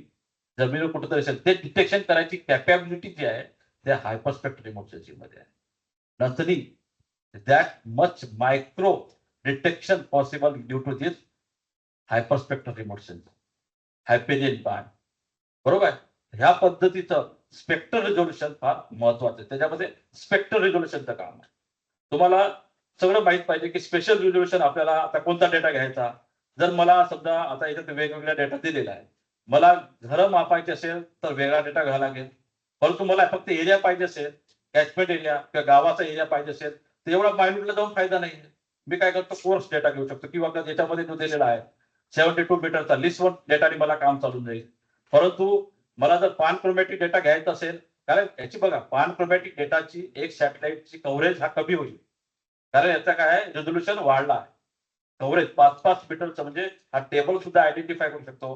जमिनीवर कुठेतरी असेल, ते डिटेक्शन करायची कॅपॅबिलिटी जी आहे त्या हायपरस्पेक्ट्रल रिमोट सेन्सिंग मध्ये आहे. नथनी, that much micro detection possible due to this hyperspectral remote sensing, Hyperion band, बरोबर. ह्या पद्धतीचं स्पेक्ट्रल रिझोल्युशन फार महत्वाचं आहे. त्याच्यामध्ये स्पेक्ट्रल रिझोल्युशनचं काम आहे. तुम्हाला सगळं माहित पाहिजे की स्पेशल रिझोल्युशन आपल्याला आता कोणता डेटा घ्यायचा. जर मला समजा आता याच्यात वेगवेगळ्या डेटा दिलेला आहे, मला घरं मापायचे असेल तर वेगळा डेटा घ्यावा लागेल, परंतु मला फक्त एरिया पाहिजे असेल, कॅचमेंट एरिया किंवा गावाचा एरिया पाहिजे असेल तर एवढा मायन्यूटला जाऊन फायदा नाही. मी काय करतो कोर्स डेटा घेऊ शकतो किंवा याच्यामध्ये जो दिलेला आहे 72 मीटरचा लिस्ट वन डेटाने मला काम चालून जाईल. परंतु मला जर पान क्रोमॅटिक डेटा घ्यायचा असेल, कारण याची बघा पान क्रोमॅटिक डेटाची एक सॅटेलाइटची कव्हरेज हा कमी होईल, कारण याचा काय आहे रेझोल्युशन वाढला आहे. कव्हरेज 5-5 मीटरचं म्हणजे हा टेबल सुद्धा आयडेंटिफाय करू शकतो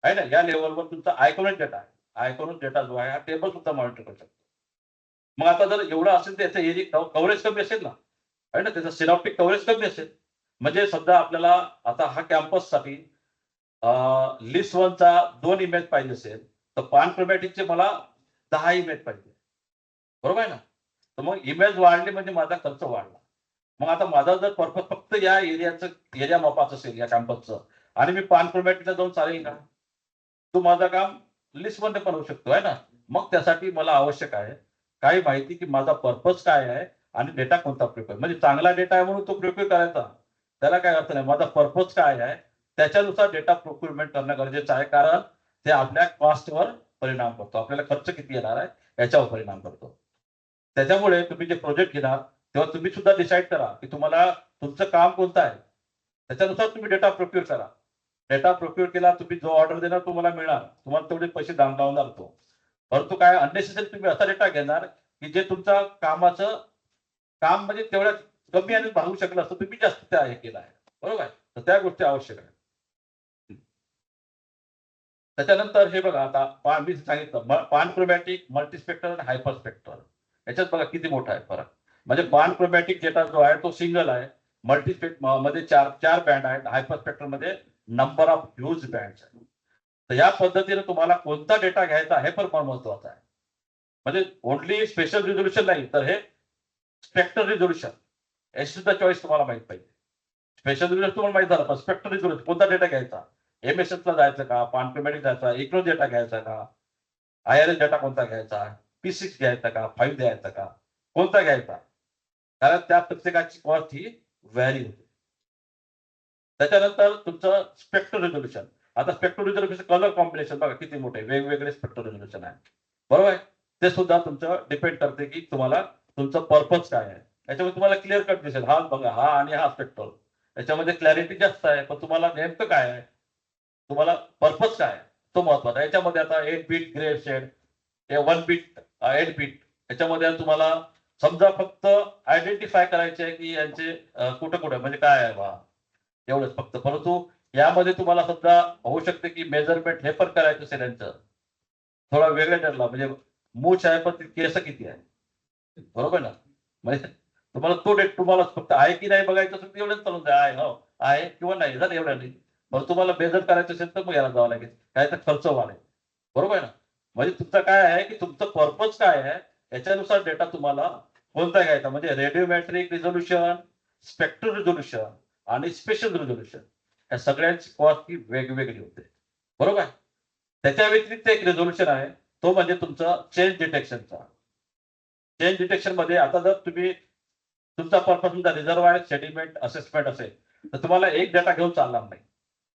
आहे ना. या लेवलवर तुमचा आयकॉनिक डेटा आहे, आयकॉनिक डेटा जो आहे हा टेबल सुद्धा मॉनिटर करू शकतो. मग आता जर एवढं असेल तर याचं एरिया कव्हरेज कमी असेल ना, आहे ना, त्याचं सिनॉप्टिक कव्हरेज कमी असेल. म्हणजे सध्या आपल्याला आता हा कॅम्पससाठी लिस्ट वनचा 2 इमेज पाहिजे असेल तर पान क्रोमॅटिकचे मला 10 इमेज पाहिजे, बरोबर आहे ना. तर मग इमेज वाढली म्हणजे माझा खर्च वाढला. मग आता माझा जर पर्पज फक्त या एरियाचं एरिया मापाचं असेल या कॅम्पसचं आणि मी पान क्रोमॅटिकला जाऊन चालेल का? तो माझं काम लिस्ट मध्ये पण होऊ शकतो आहे ना. मग त्यासाठी मला आवश्यक आहे काही माहिती की माझा पर्पज काय आहे आणि डेटा कोणता प्रिपेअर, म्हणजे चांगला डेटा आहे म्हणून तो प्रिपेअर करायचा, त्याला काय अर्थ नाही. माझा पर्पज काय आहे त्याच्यानुसार डेटा प्रोक्युरमेंट करणं गरजेचं आहे, कारण ते आपल्या कॉस्टवर परिणाम करतो, आपल्याला खर्च किती येणार आहे याच्यावर परिणाम करतो. त्याच्यामुळे तुम्ही जे प्रोजेक्ट घेणार तेव्हा तुम्ही सुद्धा डिसाईड करा की तुम्हाला तुमचं काम कोणतं आहे, त्याच्यानुसार तुम्ही डेटा प्रोक्युअर करा. डेटा प्रोक्युअर केला तुम्ही जो ऑर्डर देणार तुम्हाला मिळणार, तुम्हाला तेवढे पैसे लावणार तो. परंतु काय अननेसेसरी तुम्ही असा डेटा घेणार की जे तुमच्या कामाचं काम म्हणजे तेवढ्या कमी आणि भागू शकलं असतं, तुम्ही जास्त त्या हे केलं आहे, बरोबर आहे. तर त्या गोष्टी आवश्यक आहे. त्याच्यानंतर हे बघा आता मी सांगितलं पान क्रोमॅटिक, मल्टीस्पेक्टर आणि हायपरस्पेक्टर, याच्यात बघा किती मोठा आहे फरक. म्हणजे पान क्रोमॅटिक डेटा जो आहे तो सिंगल आहे, मल्टीस्पेक्ट मध्ये चार बँड आहेत, हायपरस्पेक्टर मध्ये नंबर ऑफ ह्यूज बँड आहे. तर या पद्धतीने तुम्हाला कोणता डेटा घ्यायचा हे पण महत्वाचं आहे. म्हणजे ओनली स्पेशल रिझोल्युशन नाही तर हे स्पेक्टर रिझोल्युशन याची सुद्धा चॉईस तुम्हाला माहित पाहिजे. स्पेशल रिझोल्युशन तुम्हाला माहित झालं, पण स्पेक्टर रिझोल्युशन कोणता डेटा घ्यायचा, एमएसएस ला जायचं का, पान क्रोमॅटिक जायचा, इक्रो डेटा घ्यायचा का, आयआरएस डेटा कोणता घ्यायचा, P6 घ्यायचा का, 5 घ्यायचा का, कोणता घ्यायचा, कारण त्या प्रत्येकाची कॉस्ट ही व्हॅरी होते. त्याच्यानंतर तुमचं स्पेक्टर रिझोल्युशन. आता स्पेक्टर रिझोल्युशन कलर कॉम्बिनेशन बघा किती मोठे वेगवेगळे स्पेक्टर रिझोल्युशन आहे, बरोबर आहे. ते सुद्धा तुमचं डिपेंड करते की तुम्हाला तुमचं पर्पज काय आहे. याच्यामध्ये तुम्हाला क्लिअर कट दिसेल, हा बघा हा आणि हा स्पेक्टर, याच्यामध्ये क्लॅरिटी जास्त आहे, पण तुम्हाला नेमकं काय आहे, तुम्हाला पर्पज काय आहे तो महत्वाचा. याच्यामध्ये आता 8 bit grey shade, 1 bit 8 bit, याच्यामध्ये तुम्हाला समजा फक्त आयडेंटिफाय करायचे आहे की यांचे कुठं कुठं म्हणजे काय आहे बा, एवढंच फक्त. परंतु यामध्ये तुम्हाला समजा होऊ शकते की मेजरमेंट हे पण करायचं असेल यांचं थोडा वेगळं ठरला, म्हणजे मूछ आहे पण केस किती आहे, बरोबर ना. म्हणजे तुम्हाला तो डेट तुम्हाला फक्त आहे की नाही बघायचं असेल एवढंच चालून द्या, आहे हो आहे किंवा नाही जर एवढं नाही. मग तुम्हाला मेजर करायचं असेल तर मग याला जावं लागेल, काय तर खर्च वाढेल, बरोबर आहे ना. म्हणजे तुमचं काय आहे की तुमचं पर्पज काय आहे याच्यानुसार डेटा तुम्हाला कोणता घ्यायचा, म्हणजे रेडिओमॅट्रिक रिझोल्युशन, स्पेक्ट्रल रिझोल्युशन आणि स्पेशल रिझोल्युशन, या सगळ्यांची कॉस्ट ही वेगवेगळी होते, बरोबर आहे. त्याच्या व्यतिरिक्त एक रिझोल्युशन आहे तो म्हणजे तुमचं चेंज डिटेक्शनचा. चेंज डिटेक्शन मध्ये आता जर तुम्ही तुमचा पर्पज तुमचा रिझर्वायर सेडिमेंट असेसमेंट असेल तर तुम्हाला एक डेटा घेऊन चालणार नाही.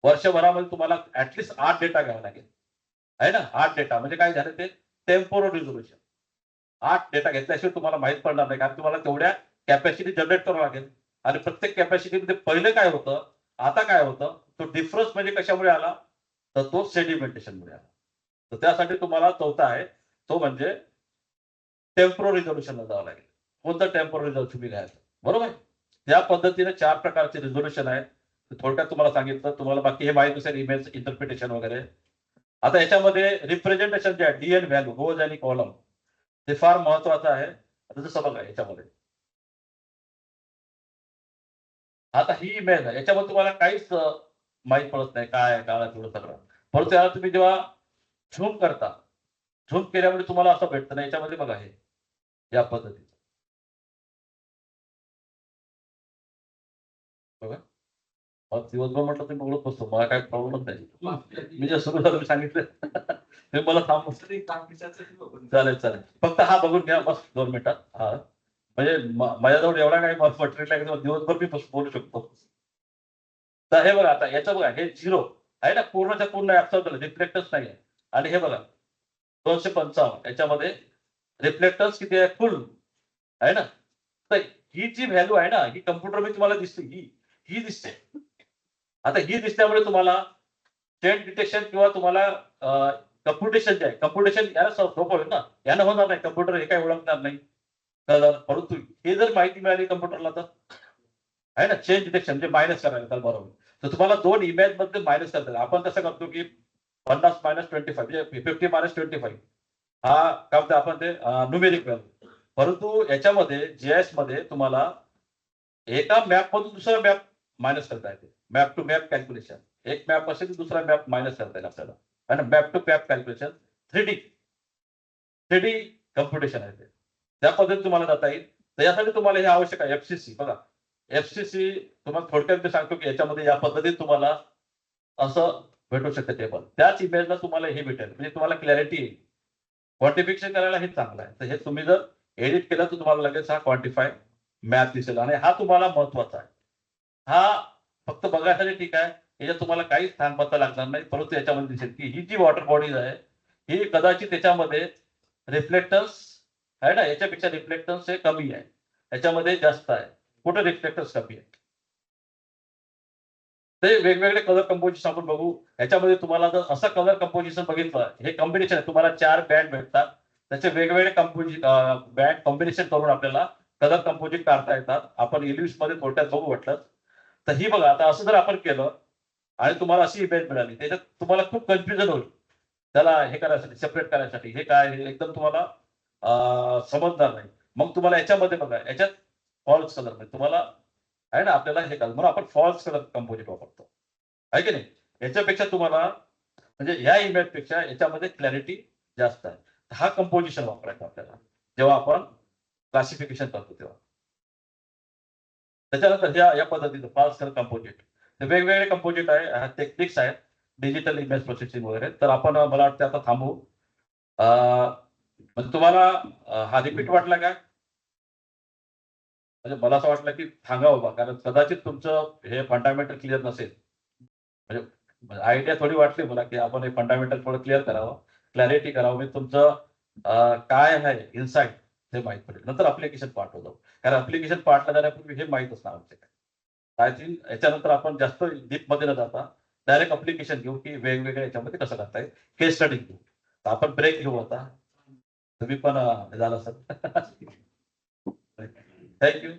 वर्षभरामध्ये तुम्हाला ऍटलिस्ट 8 डेटा घ्यावा लागेल, आहे ना. 8 डेटा म्हणजे काय झालं ते टेम्पोरल रिझोल्युशन. 8 डेटा घेतल्याशिवाय तुम्हाला माहित पडणार नाही, कारण तुम्हाला तेवढ्या कॅपॅसिटी जनरेट करावं लागेल. आणि प्रत्येक कॅपॅसिटीमध्ये पहिलं काय होतं आता काय होतं, तो डिफरन्स म्हणजे कशामुळे आला तर तो सेडिमेंटेशनमुळे आला. तर त्यासाठी तुम्हाला चौथा आहे तो म्हणजे टेम्पोरल रिझोल्युशनला जावं लागेल. कोणतं टेम्पोरल रिझोल्युशन तुम्ही घ्यायचं, बरोबर. या पद्धतीने 4 प्रकारचे रिझोल्युशन आहे. थोडक्यात तुम्हाला सांगितलं, तुम्हाला बाकी हे माहित असेल इमेज इंटरप्रिटेशन वगैरे. आता याच्यामध्ये रिप्रेझेंटेशन जे आहे डीएन व्हॅल्यू रोज आणि कॉलम ते फार महत्वाचं आहे. आता जसं बघा याच्यामध्ये आता ही इमेज आहे, याच्यामध्ये तुम्हाला काहीच माहित पडत नाही काय आहे काय थोडं सगळं. परंतु याला तुम्ही जेव्हा झूम करता, झूम केल्यामुळे तुम्हाला असं भेटतं ना, याच्यामध्ये बघा हे या पद्धतीचं बघा. मग दिवसभर म्हटलं तुम्ही बोलत बसतो, मला काही प्रॉब्लेमच नाही. मी जे सुरू झालं सांगितलं ते मला थांबू चालेल चालेल. फक्त हा बघून घ्या बस 2 मिनिटात. हा म्हणजे माझ्याजवळ एवढा काही मटेरियल आहे की दिवसभर मी बोलू शकतो. तर हे बघा आता याचं बघा हे 0 आहे ना, पूर्णच्या पूर्ण ऍब्सॉल्यूट रिफ्लेक्टच नाही आहे. आणि हे बघा 255 याच्यामध्ये रिफ्लेक्टर्स किती आहे फुल आहे ना. तर ही जी व्हॅल्यू आहे ना, ही कम्प्युटर तुम्हाला दिसते, ही दिसते. आता ही दिसल्यामुळे तुम्हाला चेन डिटेक्शन किंवा तुम्हाला कम्प्युटेशन जे आहे, कम्प्युटेशन याला सोपं होईल ना, यानं होणार नाही. कम्प्युटर हे काही ओळखणार नाही. परंतु हे जर माहिती मिळाली कम्प्युटरला तर आहे ना, चेन डिटेक्शन म्हणजे मायनस करायला त्याला बरोबर. तर तुम्हाला 2 इमेज मध्ये मायनस करता येईल. आपण कसं करतो की 50 - 25 म्हणजे 50 - 25 हा काय म्हणतो आपण ते न्यूमेरिक व्हॅल्यू. परंतु याच्यामध्ये जीआयएस मध्ये तुम्हाला एका मॅप मधून दुसरा मॅप मायनस करता येते. Map to map calculation. एक मॅप असेल तर दुसरा मॅप मायनस करता येईल आपल्याला. आणि map to map calculation 3D computation आहे ते. त्या पद्धतीने तुम्हाला जाता येईल. तर यासाठी तुम्हाला हे आवश्यक आहे एफसीसी. बघा, एफसीसी तुम्हाला थोडक्यात मी सांगतो की याच्यामध्ये या पद्धतीने तुम्हाला असं भेटू शकतं टेबल. त्याच इमेजला तुम्हाला हे भेटेल. म्हणजे तुम्हाला क्लॅरिटी येईल. क्वांटिफिकेशन करायला हे चांगलं आहे. तर हे तुम्ही जर एडिट केलं तर तुम्हाला लगेच हा क्वांटिफाय मॅप दिसेल आणि हा तुम्हाला महत्वाचा आहे. हा फक्त बघायसाठी ठीक आहे. याच्यात तुम्हाला काहीच थांगपत्ता लागणार नाही. परंतु याच्यामध्ये दिसेल की ही जी वॉटर बॉडीज आहे, ही कदाचित त्याच्यामध्ये रिफ्लेक्टन्स आहे ना, याच्यापेक्षा रिफ्लेक्टन्स हे कमी आहे. याच्यामध्ये जास्त आहे. कुठे रिफ्लेक्टन्स कमी आहे. ते वेगवेगळे कलर कंपोजिशन आपण बघू. याच्यामध्ये तुम्हाला जर असं कलर कंपोजिशन बघितलं, हे कॉम्बिनेशन आहे. तुम्हाला 4 बँड भेटतात. त्याचे वेगवेगळे बँड कॉम्बिनेशन करून आपल्याला कलर कंपोजिट काढता येतात. आपण मध्ये थोडक्यात बघू म्हटलं. तर ही बघा, आता असं जर आपण केलं आणि तुम्हाला अशी इमेज मिळाली, त्याच्यात तुम्हाला खूप कन्फ्युजन होईल. त्याला हे करायसाठी, सेपरेट करायसाठी हे काय हे एकदम तुम्हाला समजणार नाही. मग तुम्हाला याच्यामध्ये बघा, याच्यात फॉल्स कलर म्हणजे तुम्हाला आहे ना, आपल्याला हे कलर म्हणून आपण फॉल्स कलर कंपोजिट वापरतो. आहे की नाही? याच्यापेक्षा तुम्हाला म्हणजे ह्या इमेजपेक्षा याच्यामध्ये क्लॅरिटी जास्त आहे. हा कंपोजिशन वापरायचा आपल्याला जेव्हा आपण क्लासिफिकेशन करतो तेव्हा. त्याच्यानंतर या पद्धतीचं फॉल्स कलर कंपोजिट. ते वेगवेगळे कंपोजिट आहे, टेक्निक्स आहेत, डिजिटल इमेज प्रोसेसिंग वगैरे. तर आपण मला वाटतं आता थांबू. म्हणजे तुम्हाला हा रिपीट वाटला का? म्हणजे मला असं वाटलं की सांगा बाबा, कारण कदाचित तुमचं हे फंडामेंटल क्लिअर नसेल. म्हणजे आयडिया थोडी वाटली मला की आपण हे फंडामेंटल थोडं क्लिअर करावं, क्लॅरिटी करावं. म्हणजे तुमचं काय आहे इन्साइट हे माहित पडेल. नंतर अप्लिकेशन पार्टवर जाऊ. कारण अप्लिकेशन पार्टला जाण्यापूर्वी हे माहित असणं आवश्यक आहे. आय थिंक याच्यानंतर आपण जास्त डीपमध्ये न जाता डायरेक्ट अप्लिकेशन घेऊ की वेगवेगळ्या याच्यामध्ये कसं करता येईल. केस स्टडी घेऊ. तर आपण ब्रेक घेऊ आता. तुम्ही पण झालं असेल. थँक्यू.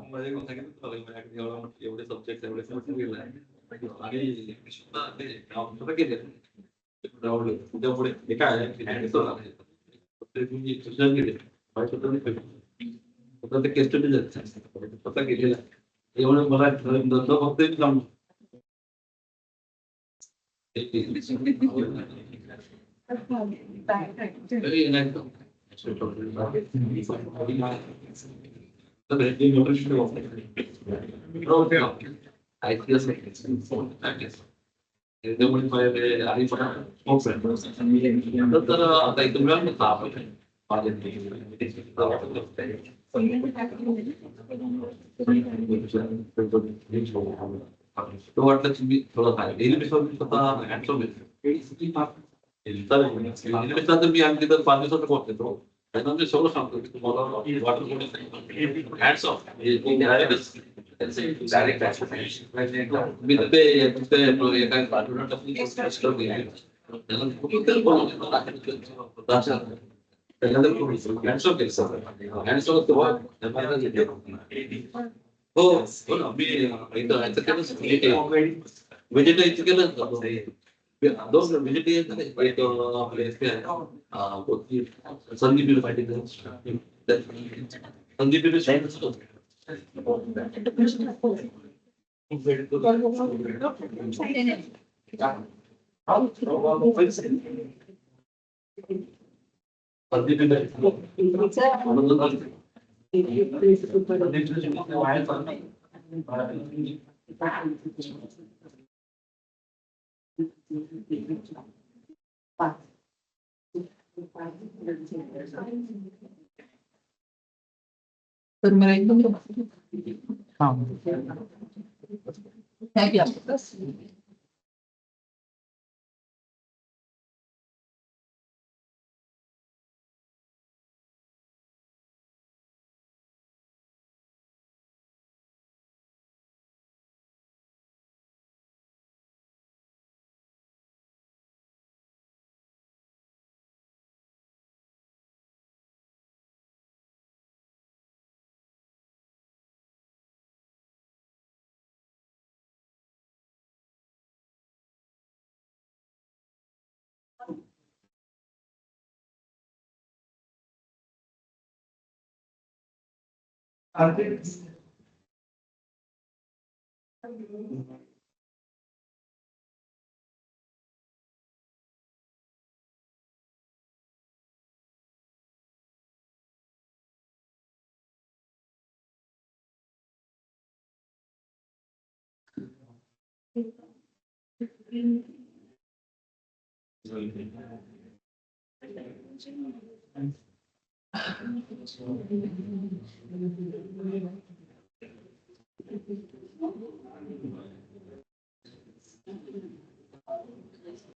मध्ये पण सांगितलं तुम्हाला एवढे सब्जेक्ट एवढे आणि केले उद्या पुढे हे काय आहे ते केस स्टडी स्वतः केलेला एवढं मला फक्त जाऊन त्यामुळे आणि तर आता इथून तो वाटलं तुम्ही थोडं काय तर मी आणखी तर 5 दिवसात पोहोचतो. त्यांना मी सगळं सांगतो की तुम्हाला हॅट्स ऑफ मी ते एका हो हो ना मी इथं व्हेजिटेरियन केलं. दोन व्हेजिटेरियन एक संदीप युनिव्हर्सिटी संदीप युनिव्हर्सिटी तर मला एकदम हा थँक्यू आपलं